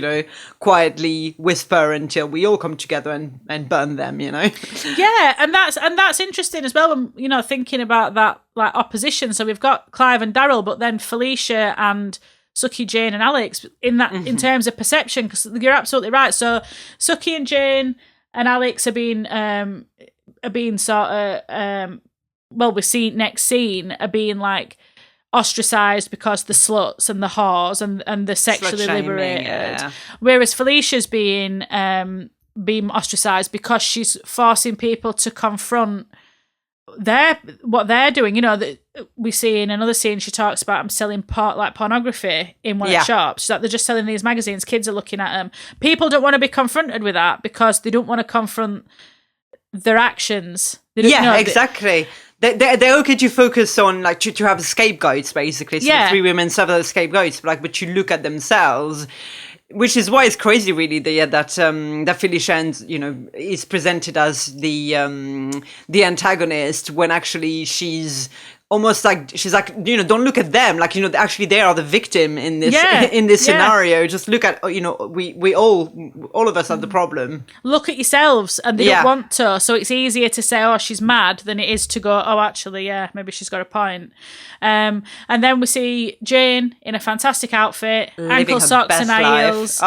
quietly whisper until we all come together and burn them, Yeah, and that's interesting as well when, thinking about that, like, opposition. So we've got Clive and Daryl, but then Felicia and Suki, Jane and Alex in that in terms of perception, because you're absolutely right. So Suki and Jane and Alex are being sort of... we see next scene are being like ostracized because the sluts and the whores and the sexually liberated, whereas Felicia's being ostracized because she's forcing people to confront what they're doing. We see in another scene she talks about them selling pornography in one of the shops. She's like, they're just selling these magazines, kids are looking at them. People don't want to be confronted with that because they don't want to confront their actions. Exactly. they're okay to focus on, like, to have scapegoats, basically. So the three women serve as scapegoats, but you look at themselves, which is why it's crazy, really, that Felicia, is presented as the antagonist, when actually she's almost like, don't look at them, like, actually they are the victim in this scenario. Just look at, we all of us have the problem. Look at yourselves, and they don't want to. So it's easier to say, oh, she's mad, than it is to go, oh, actually, yeah, maybe she's got a point. And then we see Jane in a fantastic outfit, ankle socks and heels,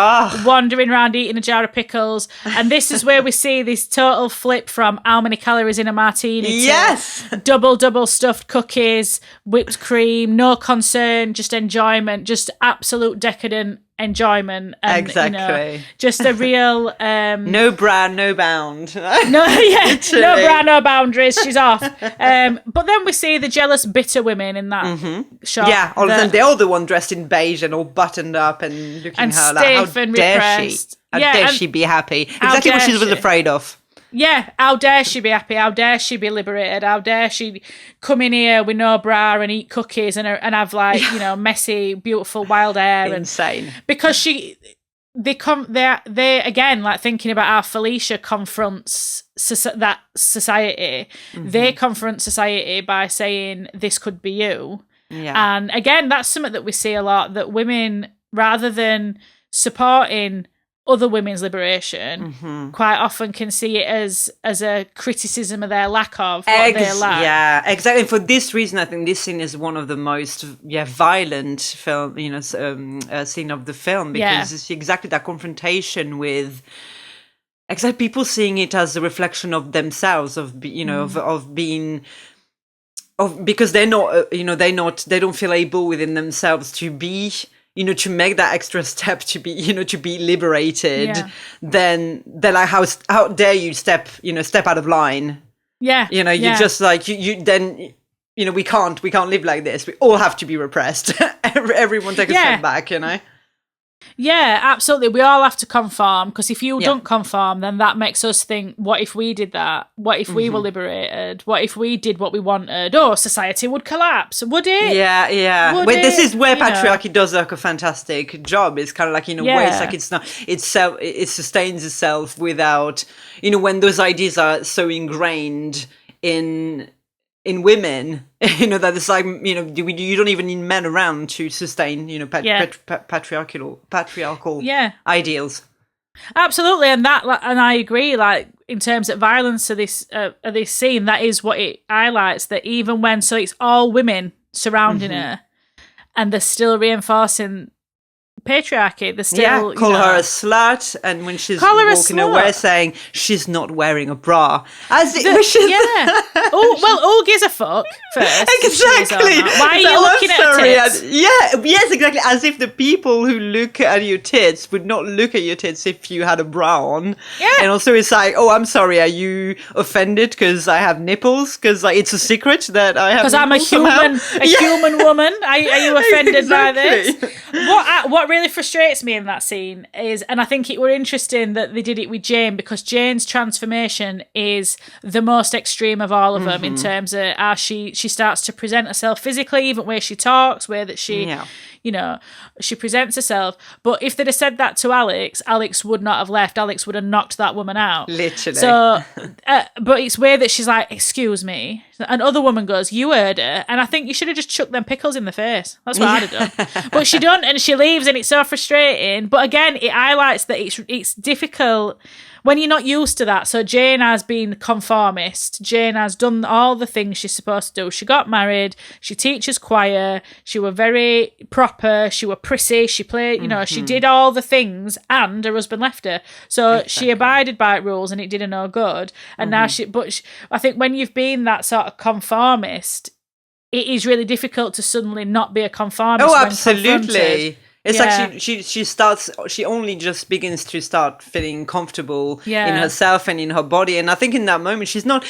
wandering around eating a jar of pickles. And this is where we see this total flip from how many calories in a martini to double stuffed cookies, whipped cream, no concern, just enjoyment, just absolute decadent enjoyment. And, just a real no bra, no bound. no bra, no boundaries. She's off. But then we see the jealous, bitter women in that shot. Yeah, all of them. They're all the one dressed in beige and all buttoned up and looking and her like, how and dare repressed. she? How dare she be happy? Exactly what she was afraid of. Yeah, how dare she be happy? How dare she be liberated? How dare she come in here with no bra and eat cookies and have, like, messy, beautiful, wild hair? Insane. Because they again, like, thinking about how Felicia confronts that society. They confront society by saying, this could be you. Yeah. And again, that's something that we see a lot, that women, rather than supporting other women's liberation, quite often can see it as a criticism of their lack of what they lack. Yeah, exactly. And for this reason, I think this scene is one of the most violent film, scene of the film, because it's exactly that confrontation with exactly people seeing it as a reflection of themselves, of being. Because they're not, they don't feel able within themselves to be, to make that extra step to be liberated. Then they're like, how dare you step out of line? Yeah. You just like, you then, we can't live like this. We all have to be repressed. Everyone take a step back, Yeah, absolutely. We all have to conform, because if you don't conform, then that makes us think, what if we did that? What if we were liberated? What if we did what we wanted? Oh, society would collapse. Would it? Yeah. This is where patriarchy does like a fantastic job. It's kind of like, in a way, it's like it sustains itself without, when those ideas are so ingrained in women, that it's like, you don't even need men around to sustain, patriarchal ideals. Absolutely, and I agree. Like, in terms of violence of this scene, that is what it highlights. That even when, so it's all women surrounding her, and they're still reinforcing patriarchy. They're still call her a slut, and when she's walking away, saying she's not wearing a bra, who gives a fuck? First, exactly. Why are you looking at her tits? Yes, exactly. As if the people who look at your tits would not look at your tits if you had a bra on. Yeah. And also, it's like, oh, I'm sorry, are you offended because I have nipples? Because it's a secret that I have. Because I'm a human woman. Are you offended by this? What really frustrates me in that scene is, and I think it were interesting that they did it with Jane, because Jane's transformation is the most extreme of all of them in terms of how she starts to present herself physically, even where she talks, where that she she presents herself. But if they'd have said that to Alex would not have left. Alex would have knocked that woman out. Literally. So, but it's weird that she's like, excuse me. Another woman goes, you heard her. And I think you should have just chucked them pickles in the face. That's what I'd have done. But she don't, and she leaves, and it's so frustrating. But again, it highlights that it's difficult when you're not used to that. So Jane has been conformist. Jane has done all the things she's supposed to do. She got married. She teaches choir. She were very proper. She were prissy. She played, she did all the things, and her husband left her. So she abided by rules, and it did her no good. And now I think when you've been that sort of conformist, it is really difficult to suddenly not be a conformist. Oh, absolutely. It's like she only just begins to start feeling comfortable in herself and in her body. And I think in that moment, she's not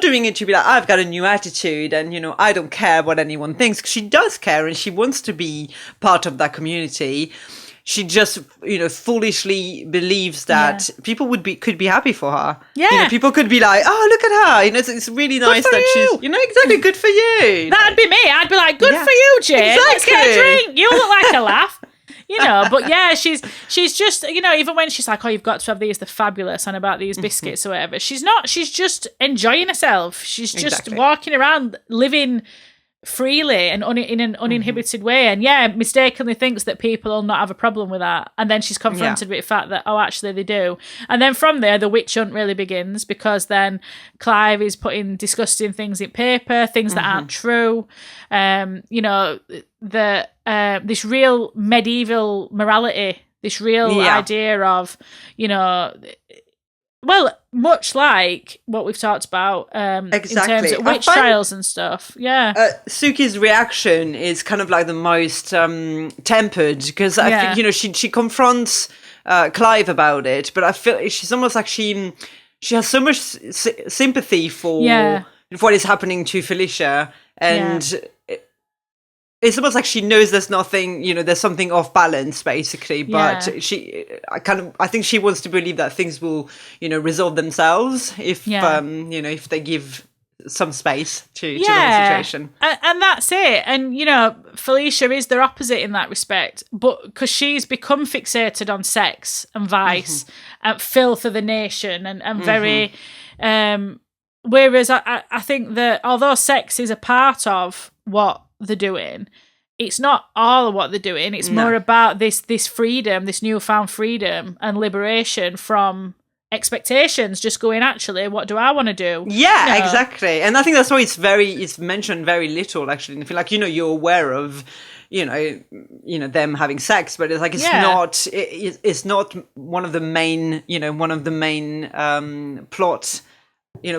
doing it to be like, I've got a new attitude and, I don't care what anyone thinks. She does care, and she wants to be part of that community. she just, foolishly believes that people could be happy for her. Yeah. People could be like, oh, look at her. It's really nice that she's, exactly, good for you. That'd be me. I'd be like, good for you, Jane. Exactly. Let's get a drink. You look like a laugh. But yeah, she's just, even when she's like, oh, you've got to have these, they're fabulous, and about these biscuits or whatever, she's not, she's just enjoying herself. She's just walking around, living freely and in an uninhibited way, and mistakenly thinks that people will not have a problem with that, and then she's confronted with the fact that, oh, actually they do. And then from there the witch hunt really begins, because then Clive is putting disgusting things in paper, things that aren't true, this real medieval morality, this real idea of, much like what we've talked about in terms of witch trials and stuff. Suki's reaction is kind of like the most tempered, because I think, she confronts Clive about it, but I feel she's almost like she has so much sympathy for what is happening to Felicia, and it's almost like she knows there's nothing, there's something off balance, basically. But I think she wants to believe that things will, resolve themselves if they give some space to the situation. And that's it. And, Felicia is the opposite in that respect, but because she's become fixated on sex and vice and filth of the nation and very... whereas I think that although sex is a part of what they're doing, it's not all of what they're doing. It's more about this freedom, this newfound freedom and liberation from expectations, just going, actually, what do I want to do? Exactly. And I think that's why it's mentioned very little, actually. And I feel like, you're aware of them having sex, but it's like it's not one of the main plot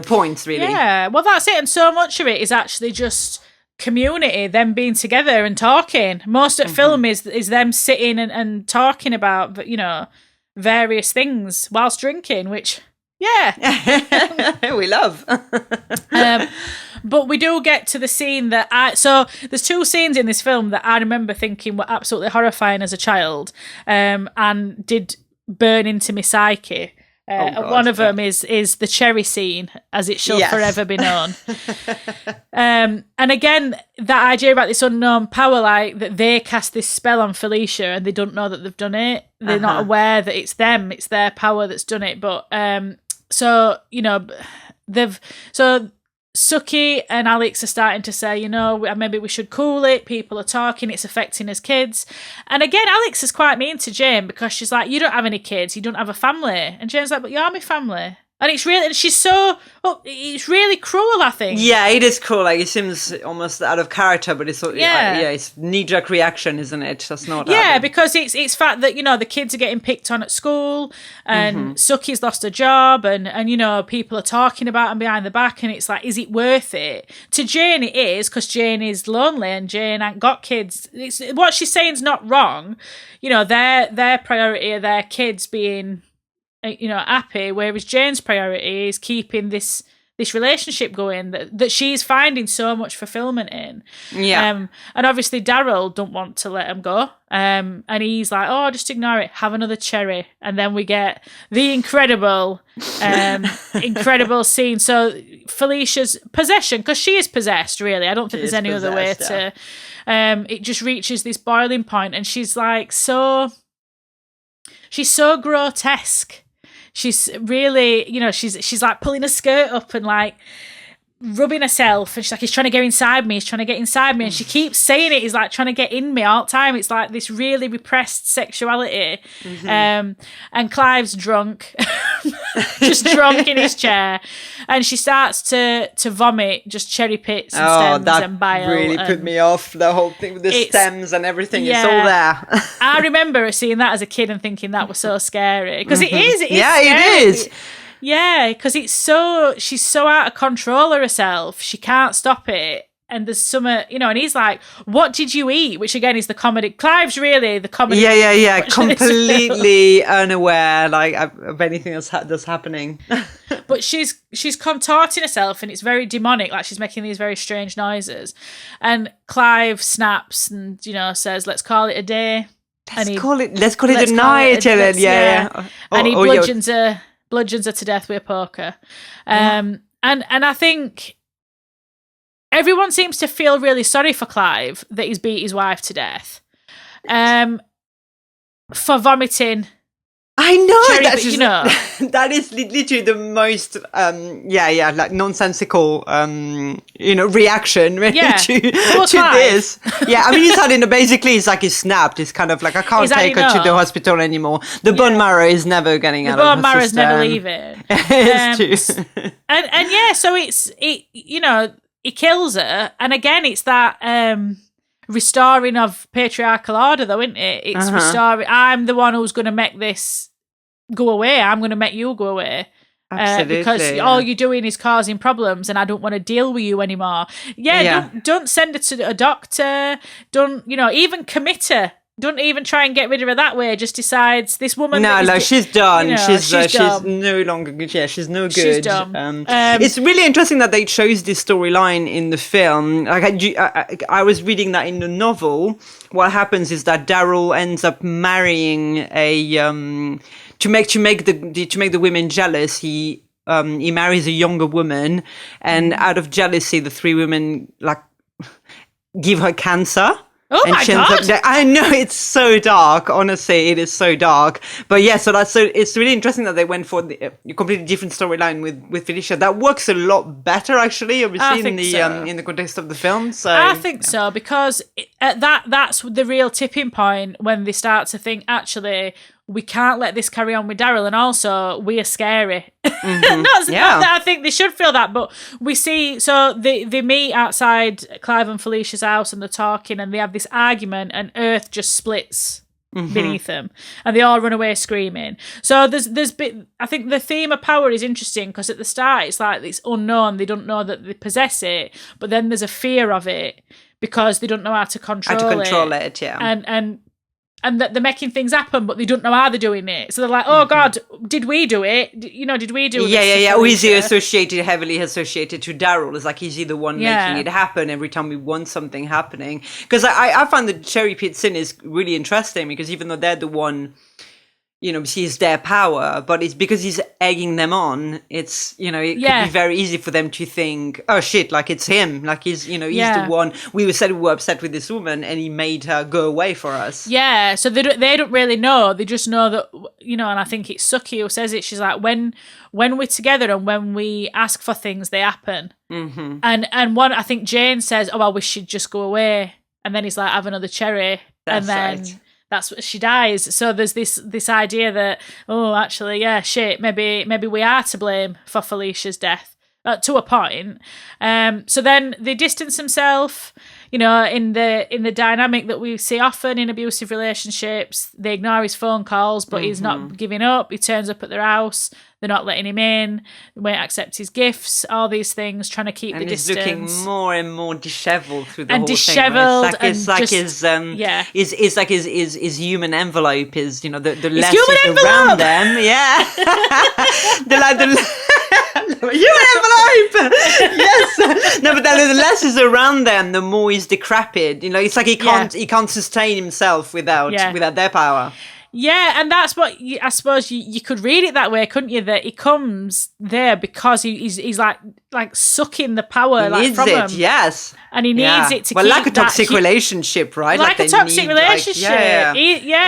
points, really. Well, that's it. And so much of it is actually just community, them being together and talking. Most of the film is them sitting and talking about, various things whilst drinking, which we love. But we do get to the scene that so there's two scenes in this film that I remember thinking were absolutely horrifying as a child, and did burn into my psyche. One of them is the cherry scene, as it shall forever be known. And again, that idea about this unknown power, like that they cast this spell on Felicia and they don't know that they've done it. They're not aware that it's them, it's their power that's done it. But Suki and Alex are starting to say, maybe we should cool it. People are talking, it's affecting us kids. And again, Alex is quite mean to Jane, because she's like, you don't have any kids, you don't have a family. And Jane's like, but you are my family. And it's really, and she's so, it's really cruel, I think. Yeah, it is cruel. Like, it seems almost out of character, but it's it's knee-jerk reaction, isn't it? That's not. Because it's fact that the kids are getting picked on at school, and Suki's lost her job, and people are talking about him behind the back, and it's like, is it worth it? To Jane, it is, because Jane is lonely and Jane ain't got kids. It's what she's saying is not wrong. Their priority are their kids being happy, whereas Jane's priority is keeping this relationship going that she's finding so much fulfillment in. And obviously Daryl don't want to let him go, and he's like, oh, just ignore it, have another cherry. And then we get the incredible scene. So Felicia's possession, because she is possessed, really, I don't think there's any other way to it just reaches this boiling point, and she's like she's so grotesque. She's really, she's like pulling her skirt up and like rubbing herself, and she's like, he's trying to get inside me, and she keeps saying it, he's like trying to get in me all the time. It's like this really repressed sexuality. And Clive's drunk, just drunk in his chair, and she starts to vomit just cherry pits and stems and bile. That really put me off, the whole thing with the stems and everything. It's all there. I remember seeing that as a kid and thinking that was so scary, because it is scary. It is. Yeah, because she's so out of control of herself. She can't stop it. And there's some, and he's like, what did you eat? Which again is the comedy. Clive's really the comedy. Yeah. Completely unaware, like, of anything that's happening. But she's contorting herself, and it's very demonic. Like, she's making these very strange noises. And Clive snaps and, says, let's call it a day. Let's call it a night, Ellen. Yeah. And he bludgeons her to death with a poker. And I think everyone seems to feel really sorry for Clive that he's beat his wife to death. For vomiting. I know Cherry, that's you know, that is literally the most like nonsensical reaction really to this. Yeah, I mean he's had basically it's like he's snapped. It's kind of like I can't take her to the hospital anymore. The bone marrow is never getting out of her system. The bone marrow is never leaving. It's true. and so he kills her, and again it's that restoring of patriarchal order, though, isn't it? It's restoring. I'm the one who's going to make this go away. I'm going to make you go away. Absolutely, because all you're doing is causing problems, and I don't want to deal with you anymore. Don't send her to a doctor. Don't even commit her. Don't even try and get rid of her that way. Just decides this woman. No, she's done. She's no longer good. Yeah, she's no good. She's dumb. It's really interesting that they chose this storyline in the film. Like I was reading that in the novel. What happens is that Daryl ends up marrying a to make the women jealous. He marries a younger woman, and out of jealousy, the three women give her cancer. Oh my God! I know it's so dark. Honestly, it is so dark. But yeah, so it's really interesting that they went for a completely different storyline with Felicia. That works a lot better, actually. Obviously, in the context of the film. So I think so because that's the real tipping point when they start to think actually we can't let this carry on with Daryl, and also we are scary. Not that I think they should feel that, but we see, so they meet outside Clive and Felicia's house and they're talking and they have this argument and Earth just splits beneath them and they all run away screaming. So I think the theme of power is interesting because at the start it's like it's unknown, they don't know that they possess it, but then there's a fear of it because they don't know how to control it. And that they're making things happen, but they don't know how they're doing it. So they're like, "Oh God, did we do it? Did we do it?" Yeah. Or is he heavily associated to Daryl? It's like, is he the one making it happen every time we want something happening? Because I find the cherry pit sin is really interesting because even though they're the one, sees their power, but it's because he's egging them on. It's, it could be very easy for them to think, oh shit, like it's him. Like he's the one, we were upset with this woman and he made her go away for us. Yeah. So they don't really know. They just know that, and I think it's Suki who says it. She's like, when we're together and when we ask for things, they happen. Mm-hmm. And one, I think Jane says, oh, I wish she'd just go away. And then he's like, have another cherry. That's and then right. That's what she dies. So there's this idea that, oh, actually, yeah, shit, maybe we are to blame for Felicia's death to a point. So then they distance themselves. In the dynamic that we see often in abusive relationships, they ignore his phone calls, but he's not giving up. He turns up at their house. They're not letting him in. They won't accept his gifts. All these things, trying to keep the distance. And he's looking more and more dishevelled through the whole thing. It's like his human envelope is, the less is around them. Yeah. Human envelope. Yes. No, but the less is around them, the more he's decrepit. It's like he can't sustain himself without their power. Yeah, and that's what I suppose you could read it that way, couldn't you? That he comes there because he's like sucking the power from him. Yes, and he needs it to keep like a toxic relationship, right? Like a toxic relationship.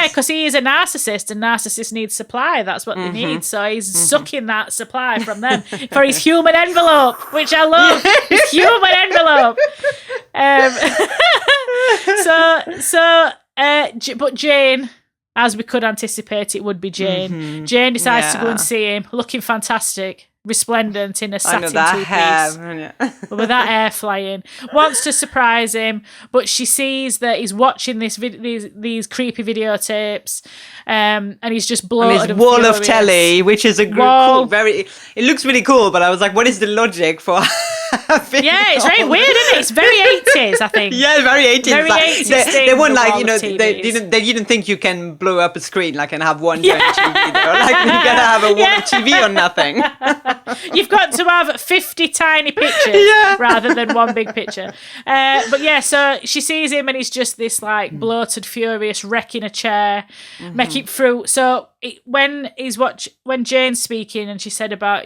Because he is a narcissist, and narcissists need supply. That's what they need. So he's sucking that supply from them for his human envelope, which I love. His human envelope. But Jane, as we could anticipate, it would be Jane. Jane decides to go and see him, looking fantastic, resplendent in a satin two-piece, with that hair flying. Wants to surprise him, but she sees that he's watching these creepy videotapes, and he's just bloated. And his wall of telly, which is a cool, it looks really cool. But I was like, what is the logic for Yeah, it's very weird, isn't it? It's very 80s, I think. Yeah, very 80s. Very like, 80s they weren't like, TVs. they didn't think you can blow up a screen like and have one giant TV. They were like, you gotta have a wall of TV or nothing. You've got to have 50 tiny pictures rather than one big picture. But yeah, so she sees him and he's just this like bloated, furious, wrecking a chair, making fruit. So when Jane's speaking and she said about,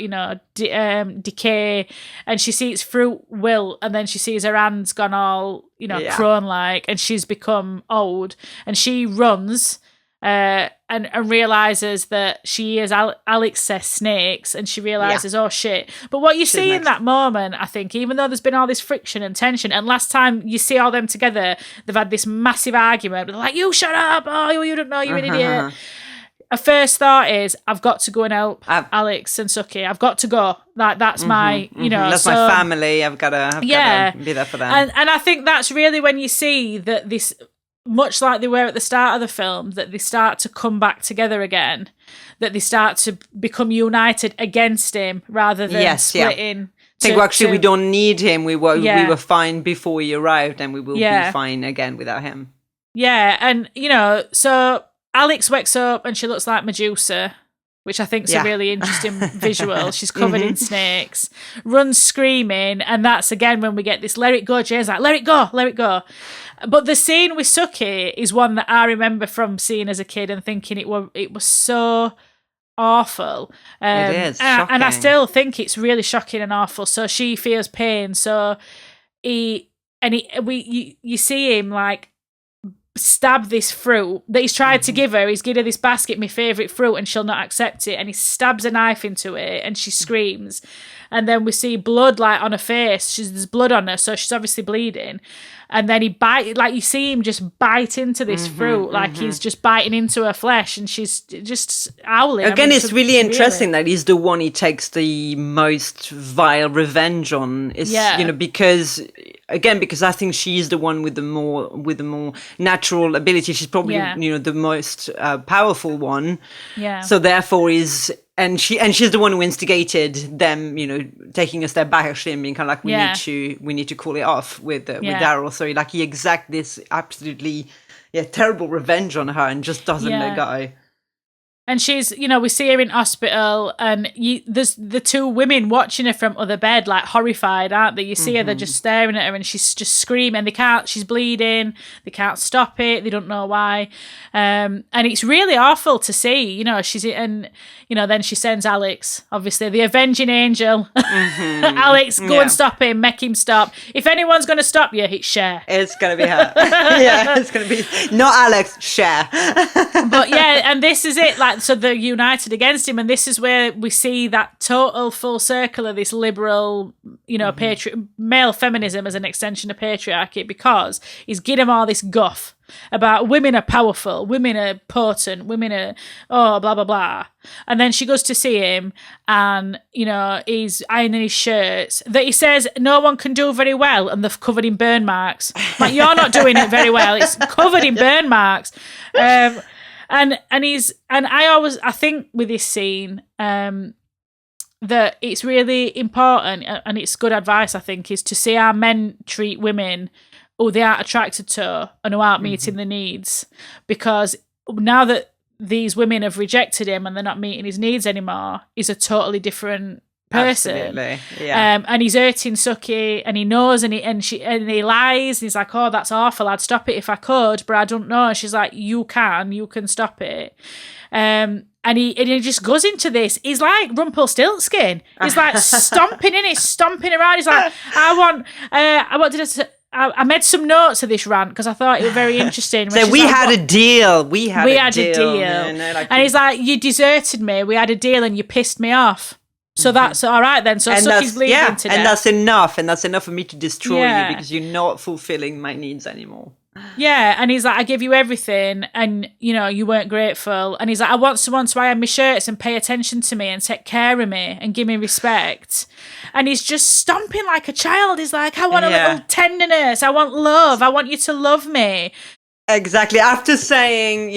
decay, and she sees fruit wilt, and then she sees her hands gone all, crone-like, and she's become old, and she runs and realizes that she hears Alex say snakes, and she realizes, oh shit. But what you see in that moment, I think, even though there's been all this friction and tension, and last time you see all them together, they've had this massive argument. They're like, you shut up, oh, you don't know, you're an idiot. A first thought is, I've got to go and help Alex and Suki. I've got to go. Like, that's my, That's my family. I've got to be there for them. And I think that's really when you see that this, much like they were at the start of the film, that they start to come back together again, that they start to become united against him rather than splitting. I think we don't need him. We were fine before he arrived, and we will be fine again without him. Yeah, and, so Alex wakes up and she looks like Medusa, which I think is a really interesting visual. She's covered in snakes, runs screaming, and that's again when we get this let it go. Jay's like, let it go, let it go. But the scene with Suki is one that I remember from seeing as a kid and thinking it was so awful. It is shocking. And I still think it's really shocking and awful. So she feels pain. So you see him like stab this fruit that he's tried to give her. He's given her this basket, my favourite fruit, and she'll not accept it. And he stabs a knife into it and she screams. And then we see blood like on her face. There's blood on her, so she's obviously bleeding. And then you see him just bite into this fruit, like he's just biting into her flesh, and she's just howling. Again, it's really interesting that he's the one he takes the most vile revenge on. Because I think she's the one with the more natural ability. She's probably the most powerful one. Yeah. So therefore And she's the one who instigated them, taking a step back actually and being kind of like, we need to call it off with Daryl. So like he exacts this absolutely terrible revenge on her and just doesn't let go. And she's, we see her in hospital, and there's the two women watching her from other bed, like horrified, aren't they? You see her, they're just staring at her, and she's just screaming. She's bleeding. They can't stop it. They don't know why. And it's really awful to see, then she sends Alex, obviously, the avenging angel. Alex, go and stop him, make him stop. If anyone's going to stop you, it's Cher. It's going to be her. It's going to be, not Alex, Cher. But and this is it, like, so they're united against him, and this is where we see that total full circle of this liberal, male feminism as an extension of patriarchy, because he's giving them all this guff about women are powerful, women are potent, women are blah blah blah, and then she goes to see him, and he's ironing his shirts that he says no one can do very well, and they're covered in burn marks. Like, you're not doing it very well. It's covered in burn marks. And I think with this scene, that it's really important, and it's good advice, I think, is to see how men treat women who they aren't attracted to and who aren't meeting the needs. Because now that these women have rejected him and they're not meeting his needs anymore, he's a totally different person. Absolutely. Yeah. And he's hurting Suki, and he knows, and he lies, and he's like, oh, that's awful, I'd stop it if I could, but I don't know. And she's like, you can stop it. And he just goes into this. He's like Rumpelstiltskin. He's like stomping around. He's like, I made some notes of this rant because I thought it was very interesting. So we had a deal. We had a deal. And he's like, you deserted me. We had a deal and you pissed me off. So that's all right then. So Suki's bleeding today. And that's enough. And that's enough for me to destroy you because you're not fulfilling my needs anymore. Yeah, and he's like, I give you everything, and you weren't grateful. And he's like, I want someone to iron my shirts and pay attention to me and take care of me and give me respect. And he's just stomping like a child. He's like, I want a little tenderness. I want love. I want you to love me. Exactly. After saying,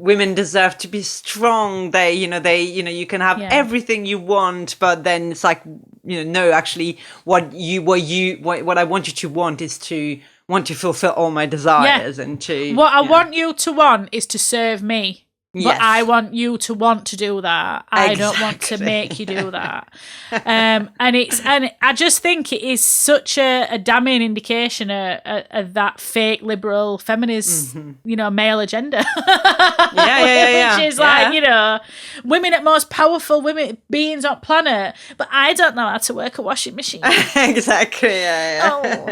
women deserve to be strong. You can have everything you want, but then it's like, no, actually, what I want you to want is to want to fulfill all my desires and to. What I want you to want is to serve me. Yes. But I want you to want to do that. I don't want to make you do that. And I just think it is such a damning indication of that fake liberal feminist, male agenda. Yeah. Which is like, women are most powerful beings on planet, but I don't know how to work a washing machine. Exactly. Yeah. Oh,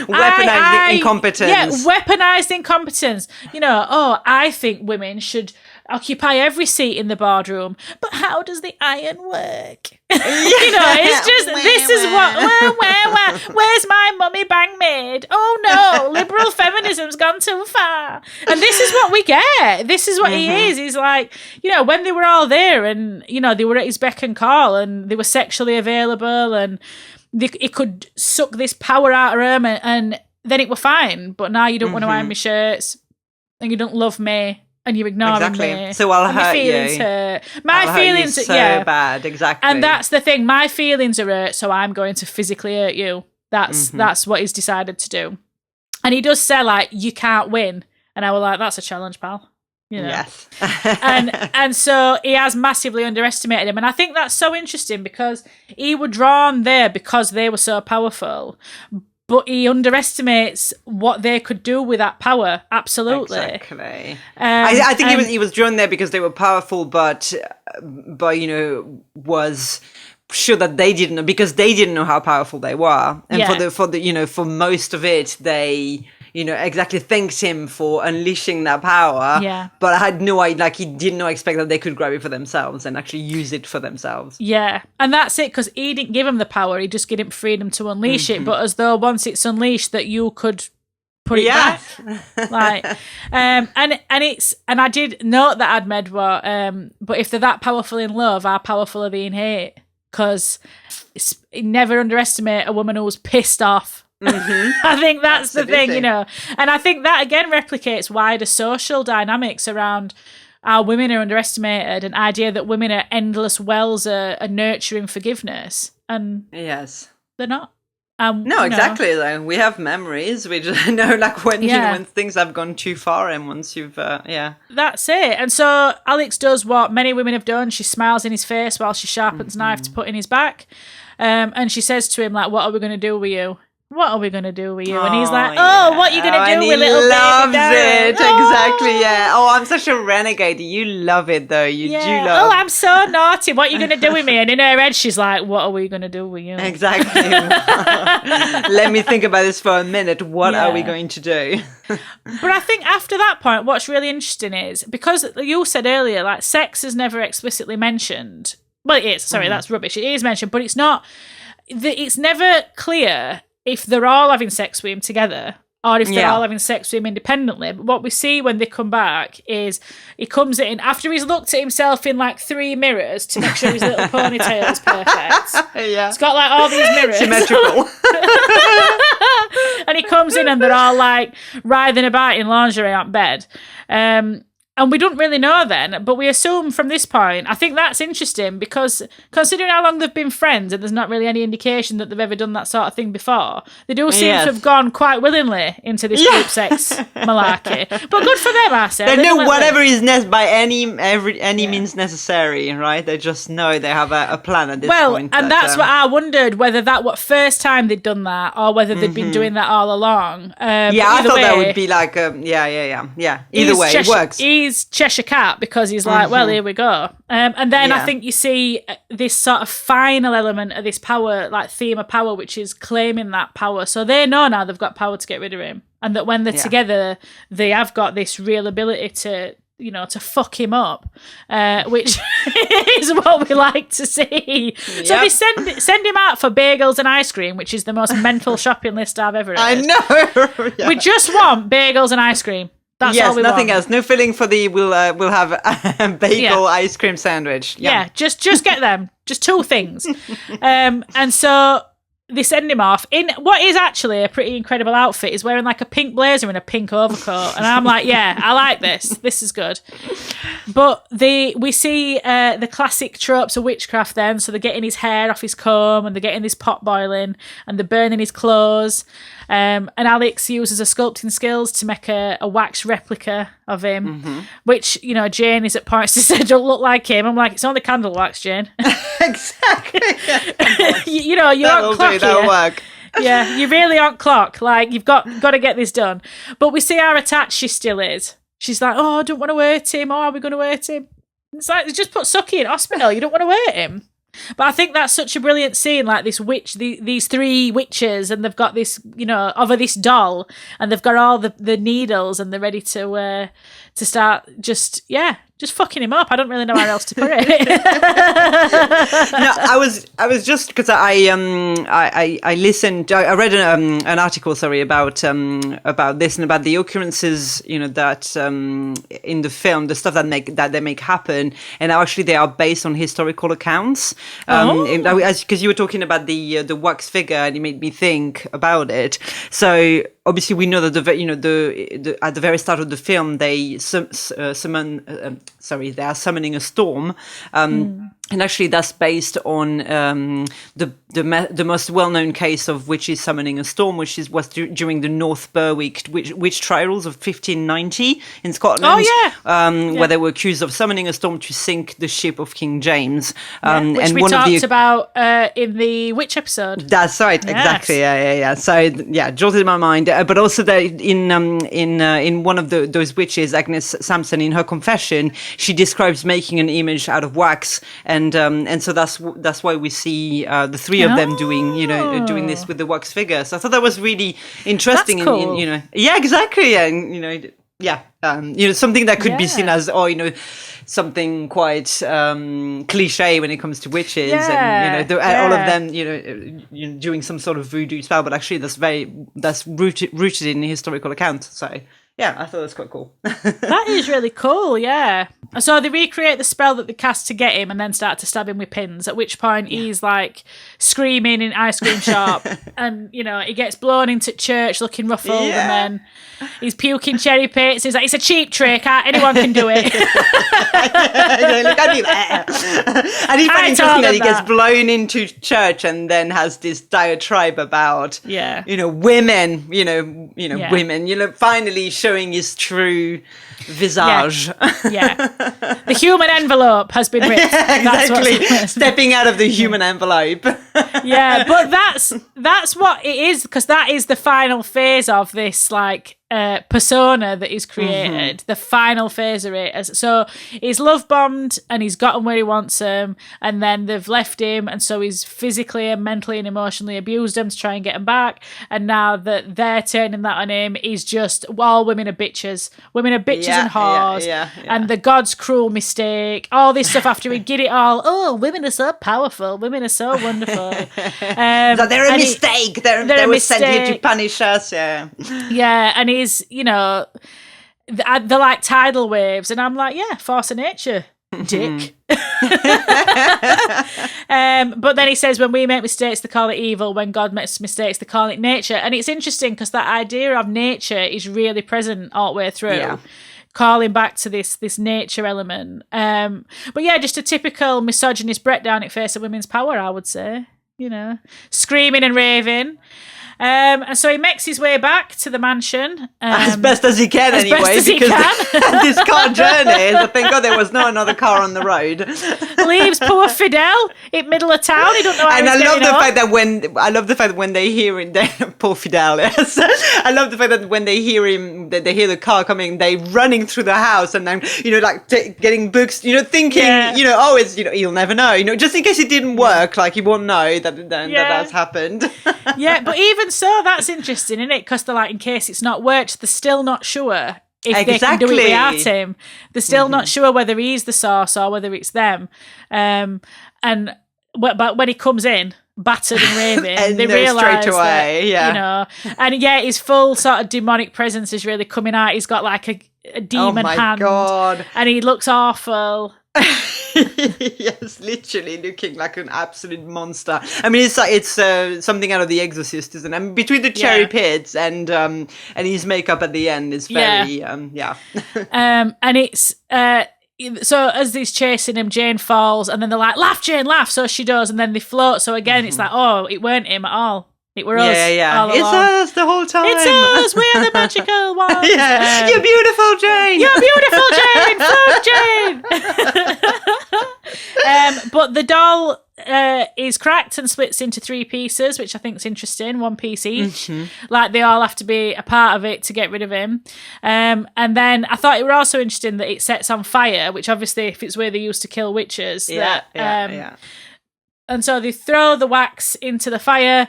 weaponized incompetence. Yeah, weaponized incompetence. I think women should occupy every seat in the boardroom, but how does the iron work? It's just this is what where's my mummy bang maid? Oh no, liberal feminism's gone too far. And this is what we get. This is what he is. He's like, when they were all there and they were at his beck and call and they were sexually available and he could suck this power out of him and then it were fine. But now you don't want to iron my shirts and you don't love me. And you're ignoring me. So I'll hurt you. My feelings hurt you so bad, exactly. And that's the thing. My feelings are hurt, so I'm going to physically hurt you. That's what he's decided to do. And he does say, like, you can't win. And I was like, that's a challenge, pal. Yes. and so he has massively underestimated him. And I think that's so interesting because he was drawn there because they were so powerful. But he underestimates what they could do with that power. Absolutely. Exactly. I think he was drawn there because they were powerful, but was sure that they didn't know, because they didn't know how powerful they were. And for most of it, they exactly thanked him for unleashing that power. Yeah. But I had no idea, he did not expect that they could grab it for themselves and actually use it for themselves. Yeah. And that's it, because he didn't give him the power, he just gave him freedom to unleash it, but as though once it's unleashed that you could put it back. And I did note that Admed were, but if they're that powerful in love, how powerful are they in hate? Because never underestimate a woman who's pissed off. I think that's the thing, and I think that again replicates wider social dynamics around how women are underestimated, an idea that women are endless wells of nurturing forgiveness, and yes, they're not. No, exactly. Like, we have memories. We just know, when things have gone too far, and once you've, that's it. And so Alex does what many women have done. She smiles in his face while she sharpens knife to put in his back, and she says to him, like, "What are we going to do with you? What are we going to do with you?" And he's like, what are you going to do with little baby doll? He loves it. Exactly, yeah. Oh, I'm such a renegade. You love it, though. You do love it. Oh, I'm so naughty. What are you going to do with me? And in her head, she's like, what are we going to do with you? Exactly. Let me think about this for a minute. What are we going to do? But I think after that point, what's really interesting is, because you said earlier, like, sex is never explicitly mentioned. Well, it is. Sorry, that's rubbish. It is mentioned, but it's not. It's never clear if they're all having sex with him together or if they're all having sex with him independently. But what we see when they come back is he comes in after he's looked at himself in like 3 mirrors to make sure his little ponytail's perfect. Yeah. It's got like all these mirrors. Symmetrical. And he comes in and they're all like writhing about in lingerie on bed. And we don't really know then, but we assume from this point, I think that's interesting because considering how long they've been friends and there's not really any indication that they've ever done that sort of thing before, they do seem to have gone quite willingly into this group sex malarkey. But good for them, I say. They know whatever is by any means necessary, right? They just know they have a plan at this point. Well, and that's what I wondered, whether that was first time they'd done that or whether they'd been doing that all along. I thought that would be like, Either way, it works. He's Cheshire Cat because he's like, well, here we go. And then I think you see this sort of final element of this power, like theme of power, which is claiming that power. So they know now they've got power to get rid of him. And that when they're together, they have got this real ability to, to fuck him up, which is what we like to see. Yep. So they send him out for bagels and ice cream, which is the most mental shopping list I've ever heard. I know. Yeah. We just want bagels and ice cream. That's all we nothing want. else. No filling for the. We'll have a bagel ice cream sandwich. Yeah, just get them. Just 2 things. And so they send him off in what is actually a pretty incredible outfit. He's wearing like a pink blazer and a pink overcoat. And I'm like, yeah, I like this. This is good. But we see the classic tropes of witchcraft then. So they're getting his hair off his comb and they're getting this pot boiling and they're burning his clothes. And Alex uses her sculpting skills to make a wax replica of him, which, you know, Jane is at points to say don't look like him. I'm like, it's only candle wax, Jane. Exactly. you know, you're on clock that'll work. Yeah, you really aren't clock. Like, you've got to get this done. But we see how attached she still is. She's like, oh, I don't want to hurt him. Oh, are we going to hurt him? It's like, just put Suki in hospital. You don't want to hurt him. But I think that's such a brilliant scene, like this witch, these three witches, and they've got this, you know, over this doll, and they've got all the needles, and they're ready to start just fucking him up. I don't really know how else to put it. No, I was just because I listened. I read an article, about this and about the occurrences, you know, that in the film, the stuff that they make happen, and actually they are based on historical accounts. Because you were talking about the wax figure, and it made me think about it. So obviously we know that at the very start of the film they they are summoning a storm, and actually that's based on the most well-known case of witches summoning a storm, which was during the North Berwick witch trials of 1590 in Scotland. Where they were accused of summoning a storm to sink the ship of King James. Which and we talked about in the witch episode. That's right, exactly. Yeah. So yeah, jolted in my mind. But also that in one of those witches, Agnes Sampson, in her confession, she describes making an image out of wax, and so that's why we see the three of them doing this with the wax figure. So I thought that was really interesting. That's cool. Yeah, exactly. And something that could be seen as something quite cliche when it comes to witches, and all of them doing some sort of voodoo spell, but actually that's rooted in the historical account. So yeah, I thought that's quite cool. That is really cool, yeah. So they recreate the spell that they cast to get him and then start to stab him with pins, at which point he's like screaming in ice cream shop and, he gets blown into church looking ruffled and then he's puking cherry pits. He's like, it's a cheap trick. Anyone can do it. Look, I do that. And he finds interesting that he gets blown into church and then has this diatribe about, women, women, finally showing his true visage. Yeah. The human envelope has been ripped. Exactly. Stepping out of the human envelope. Yeah, but that's what it is, because that is the final phase of this, like, persona that is created, the final phase of it. So he's love bombed and he's gotten where he wants him, and then they've left him, and so he's physically and mentally and emotionally abused them to try and get him back. And now that they're turning that on him, he's just, all women are bitches. Women are bitches and whores. And the God's cruel mistake. All this stuff after we get it all. Oh, women are so powerful. Women are so wonderful. So they're a mistake. They were sent here to punish us. Yeah, and he's, they're like tidal waves, and I'm like, yeah, force of nature, dick. But then he says, when we make mistakes, they call it evil. When God makes mistakes, they call it nature. And it's interesting because that idea of nature is really present all the way through. Calling back to this nature element. But yeah, just a typical misogynist breakdown at face of women's power, I would say. Screaming and raving. And so he makes his way back to the mansion. As best as he can, because this car journey, thank God there was no another car on the road. Leaves poor Fidel in middle of town. He don't know how and he's I love getting the on. fact that when they hear him, poor Fidel, yes. I love the fact that when they hear him, they hear the car coming, they running through the house and then, getting books, thinking, it's, he'll never know, just in case it didn't work, like he won't know that's happened. Yeah, but even so, that's interesting, isn't it? Because they're like, in case it's not worked, they're still not sure if they can do it without him. They're still not sure whether he's the source or whether it's them. But when he comes in, battered and raving, and they realise straight away, and his full sort of demonic presence is really coming out. He's got like a demon hand, God. and he looks awful. Yes, literally looking like an absolute monster. I mean, it's something out of The Exorcist, isn't it? I mean, between the cherry pits and his makeup at the end is very and it's so as he's chasing him, Jane falls, and then they're like, "Laugh, Jane, laugh!" So she does, and then they float. So again, it's like, oh, it weren't him at all. It were us. All it's along. us the whole time. It's us. We're the magical ones. You're beautiful, Jane. You're beautiful, Jane. Float, Jane. But the doll is cracked and splits into 3 pieces, which I think is interesting. 1 piece each. Like they all have to be a part of it to get rid of him. And then I thought it were also interesting that it sets on fire, which obviously, if it's where they used to kill witches, and so they throw the wax into the fire.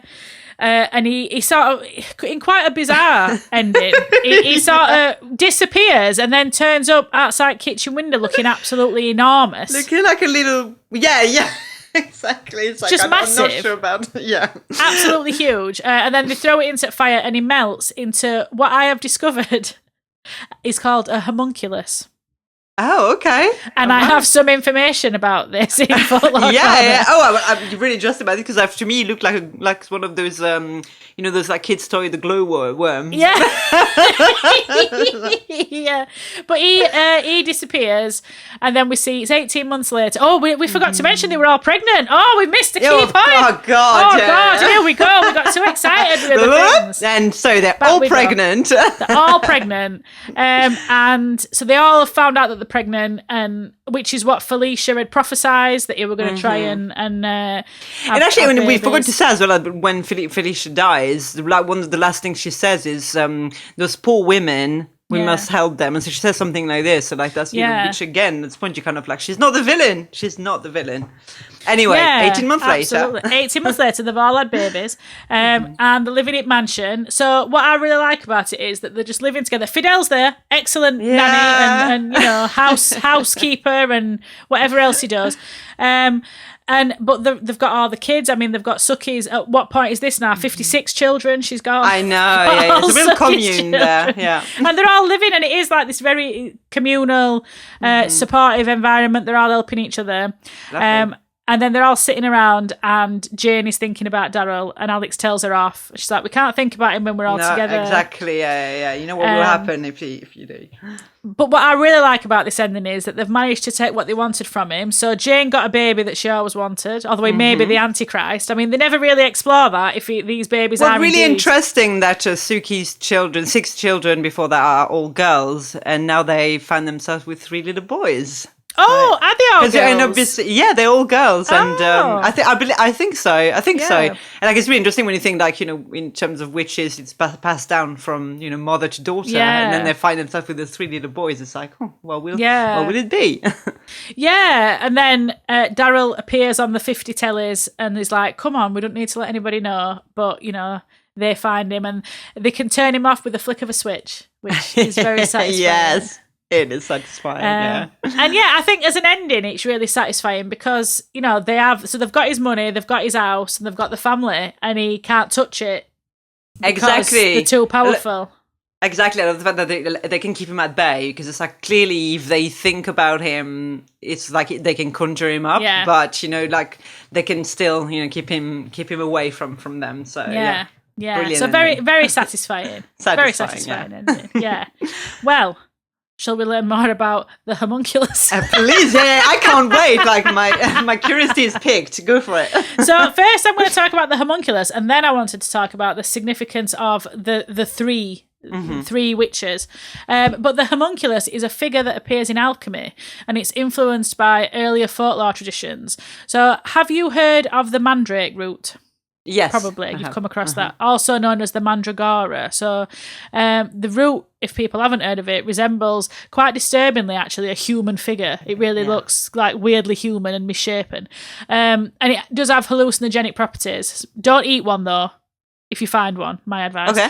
And he sort of, in quite a bizarre ending, he sort of disappears and then turns up outside kitchen window looking absolutely enormous. Looking like a little, exactly. It's like, just massive. I'm not sure about, Absolutely huge. And then they throw it into fire and he melts into what I have discovered is called a homunculus. Oh, okay. And I have some information about this in folklore. Oh, I'm really just about it because to me it looked like one of those, those like kids' toy, the glow worm. Yeah. Yeah. But he disappears, and then we see it's 18 months later. Oh, we forgot to mention they were all pregnant. Oh, we missed a key point. Oh, God. Oh, God. Here we go. We got too excited with the things. And so they're all pregnant. They're all pregnant. And so they all have found out that they're pregnant, and which is what Felicia had prophesied, that he were going to try and actually, when we forgot to say as well, when Felicia dies, like one of the last things she says is, "Those poor women, we must help them." And so she says something like this. So like that's which again, at this point, you kind of like, she's not the villain. She's not the villain. Anyway, 18 months later. 18 months later, they've all had babies, and they're living in mansion. So what I really like about it is that they're just living together. Fidel's there, excellent nanny and housekeeper and whatever else he does. But they've got all the kids. I mean, they've got Suki's. At what point is this now? 56 children she's got. I know, it's a real commune there, And they're all living, and it is like this very communal, supportive environment. They're all helping each other. And then they're all sitting around, and Jane is thinking about Daryl, and Alex tells her off. She's like, "We can't think about him when we're all together." Exactly, You know what will happen if you do. But what I really like about this ending is that they've managed to take what they wanted from him. So Jane got a baby that she always wanted, although he may be the Antichrist. I mean, they never really explore that, if these babies are really indeed. Interesting that Suki's children, 6 children before that, are all girls, and now they find themselves with 3 little boys. Oh, are they all girls? They're all girls, and I think so. Yeah. And like it's really interesting when you think like in terms of witches, it's passed down from mother to daughter, and then they find themselves with the 3 little boys. It's like, oh, what will it be? And then Daryl appears on the 50 tellies and is like, "Come on, we don't need to let anybody know," but they find him and they can turn him off with a flick of a switch, which is very satisfying. Yes. It is satisfying, And I think as an ending, it's really satisfying because, they've got his money, they've got his house, and they've got the family, and he can't touch it. Exactly. They're too powerful. Exactly. I love the fact that they can keep him at bay because it's like clearly if they think about him, it's like they can conjure him up, but like they can still keep him away from them. So yeah. Brilliant So very ending. very satisfying. Very satisfying ending. Yeah. Well. Shall we learn more about the homunculus? Please, I can't wait. Like my curiosity is piqued. Go for it. So first, I'm going to talk about the homunculus, and then I wanted to talk about the significance of the 3 witches. But the homunculus is a figure that appears in alchemy, and it's influenced by earlier folklore traditions. So, have you heard of the mandrake root? Yes. Probably. You've come across that. Also known as the mandragora. So the root, if people haven't heard of it, resembles quite disturbingly actually a human figure. It really looks like weirdly human and misshapen. And it does have hallucinogenic properties. Don't eat one though. If you find one, my advice. Okay.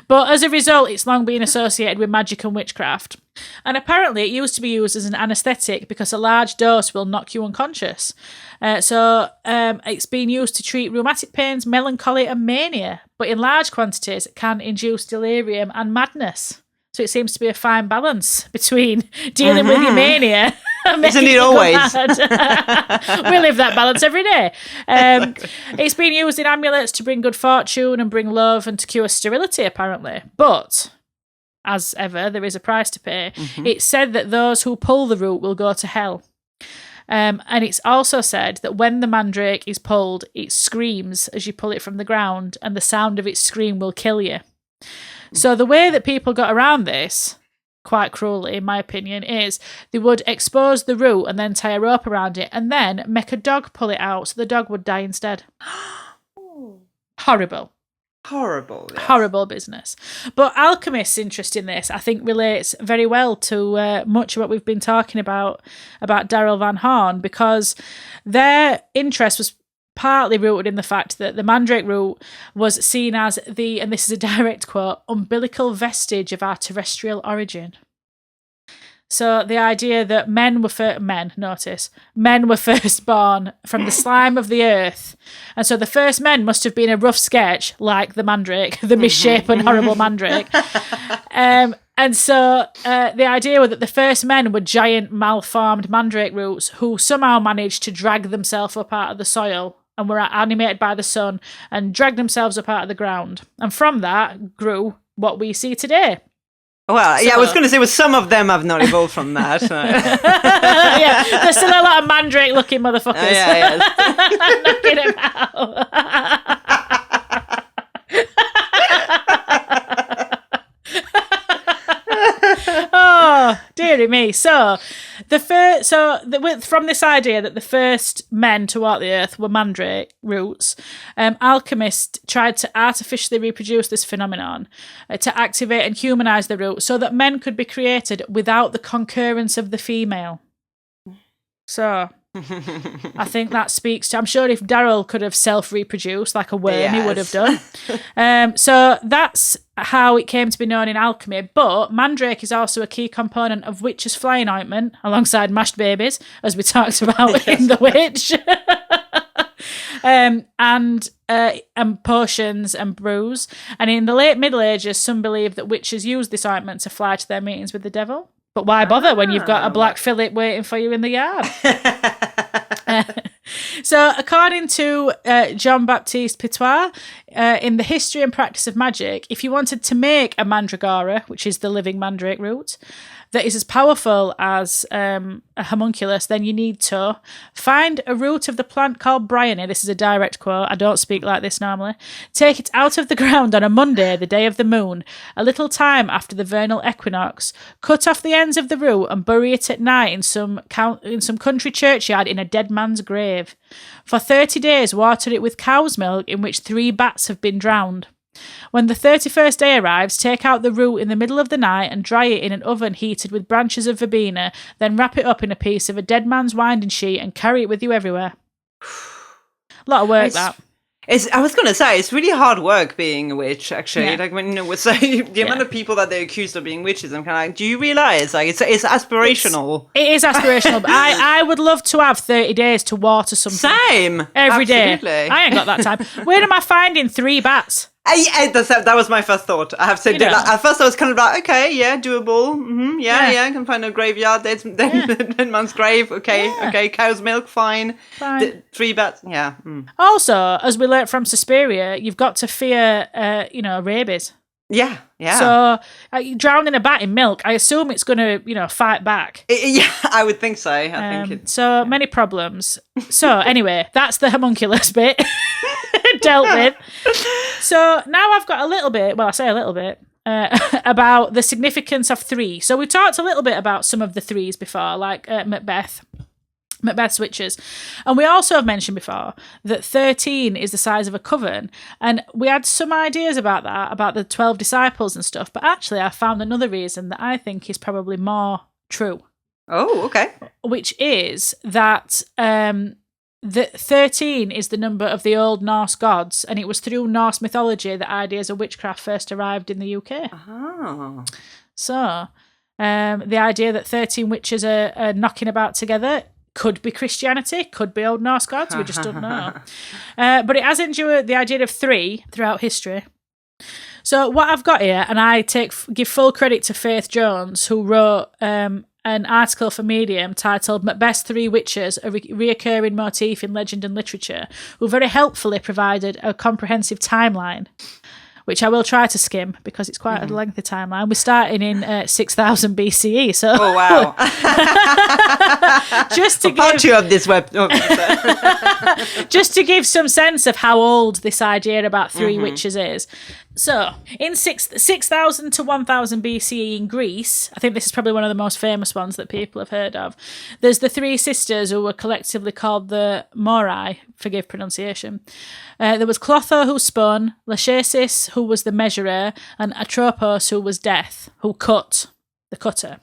But as a result, it's long been associated with magic and witchcraft. And apparently it used to be used as an anaesthetic because a large dose will knock you unconscious. So it's been used to treat rheumatic pains, melancholy and mania. But in large quantities, it can induce delirium and madness. So it seems to be a fine balance between dealing with your mania Isn't it always? We live that balance every day. Exactly. It's been used in amulets to bring good fortune and bring love and to cure sterility, apparently. But, as ever, there is a price to pay. Mm-hmm. It's said that those who pull the root will go to hell. And it's also said that when the mandrake is pulled, it screams as you pull it from the ground, and the sound of its scream will kill you. So the way that people got around this, quite cruelly, in my opinion, is they would expose the root and then tie a rope around it and then make a dog pull it out so the dog would die instead. Horrible. Horrible. Yes. Horrible business. But alchemists' interest in this, I think, relates very well to much of what we've been talking about Daryl Van Horn, because their interest was partly rooted in the fact that the mandrake root was seen as the, and this is a direct quote, umbilical vestige of our terrestrial origin. So the idea that men were first born from the slime of the earth. And so the first men must have been a rough sketch, like the mandrake, the misshapen, horrible mandrake. And so the idea was that the first men were giant, malformed mandrake roots who somehow managed to drag themselves up out of the soil and were animated by the sun and dragged themselves up out of the ground. And from that grew what we see today. Well, yeah, I was going to say, some of them have not evolved from that. Yeah, there's still a lot of mandrake-looking motherfuckers. Knocking them out. Oh, dearie me. So, from this idea that the first men to walk the earth were mandrake roots, alchemists tried to artificially reproduce this phenomenon to activate and humanize the root so that men could be created without the concurrence of the female. So, I think that speaks to... I'm sure if Daryl could have self-reproduced like a worm, he would have done. So that's how it came to be known in alchemy. But mandrake is also a key component of witch's flying ointment, alongside mashed babies, as we talked about in The Witch. And potions and brews. And in the late Middle Ages, some believed that witches used this ointment to fly to their meetings with the devil. But why bother when you've got a black fillet waiting for you in the yard? So, according to John Baptiste Pitois, in the history and practice of magic, if you wanted to make a mandragora, which is the living mandrake root, that is as powerful as a homunculus, then you need to find a root of the plant called bryony. This is a direct quote. I don't speak like this normally. Take it out of the ground on a Monday, the day of the moon, a little time after the vernal equinox. Cut off the ends of the root and bury it at night in some country churchyard in a dead man's grave. For 30 days, water it with cow's milk in which 3 bats have been drowned. When the 31st day arrives, take out the root in the middle of the night and dry it in an oven heated with branches of verbena, then wrap it up in a piece of a dead man's winding sheet and carry it with you everywhere. A lot of work, that. I was going to say, it's really hard work being a witch, actually. Yeah. Like, when the amount of people that they're accused of being witches, I'm kind of like, do you realise? Like, it's aspirational. It is aspirational, but I would love to have 30 days to water something. Same! Every Absolutely. day. I ain't got that time. Where am I finding 3 bats? That was my first thought. I have to say, at first I was kind of like, okay, yeah, doable. Mm-hmm, yeah, I can find a graveyard. Dead man's grave. Okay, cow's milk, fine. 3 bats, yeah. Mm. Also, as we learnt from Suspiria, you've got to fear, rabies. Yeah. So, drowning a bat in milk, I assume it's going to, fight back. Yeah, I would think so. Many problems. So, anyway, that's the homunculus bit dealt with. So, now I've got a little bit, about the significance of 3. So, we talked a little bit about some of the 3s before, like Macbeth's witches. And we also have mentioned before that 13 is the size of a coven. And we had some ideas about that, about the 12 disciples and stuff. But actually, I found another reason that I think is probably more true. Oh, okay. Which is that the 13 is the number of the Old Norse gods. And it was through Norse mythology that ideas of witchcraft first arrived in the UK. Oh. So, the idea that 13 witches are knocking about together could be Christianity, could be Old Norse gods, we just don't know. But it has endured the idea of 3 throughout history. So what I've got here, and I give full credit to Faith Jones, who wrote an article for Medium titled Macbeth's Three Witches, a reoccurring motif in legend and literature, who very helpfully provided a comprehensive timeline, which I will try to skim because it's quite a lengthy timeline. We're starting in 6000 BCE. So, oh, wow. just to give part two of this web. just to give some sense of how old this idea about three witches is. So, in 6000 to 1000 BCE in Greece, I think this is probably one of the most famous ones that people have heard of, there's the three sisters who were collectively called the Moirai, forgive pronunciation. There was Clotho, who spun, Lachesis, who was the measurer, and Atropos, who was death, who cut, the cutter.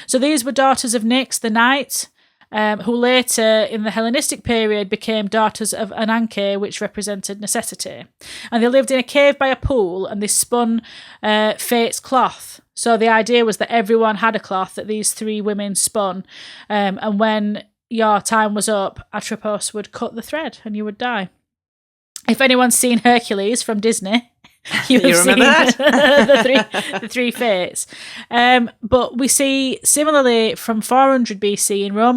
So these were daughters of Nyx, the knight, who later, in the Hellenistic period, became daughters of Ananke, which represented necessity. And they lived in a cave by a pool, and they spun fate's cloth. So the idea was that everyone had a cloth that these three women spun, and when your time was up, Atropos would cut the thread, and you would die. If anyone's seen Hercules from Disney, you remember that? the three fates. But we see, similarly, from 400 BC in Roman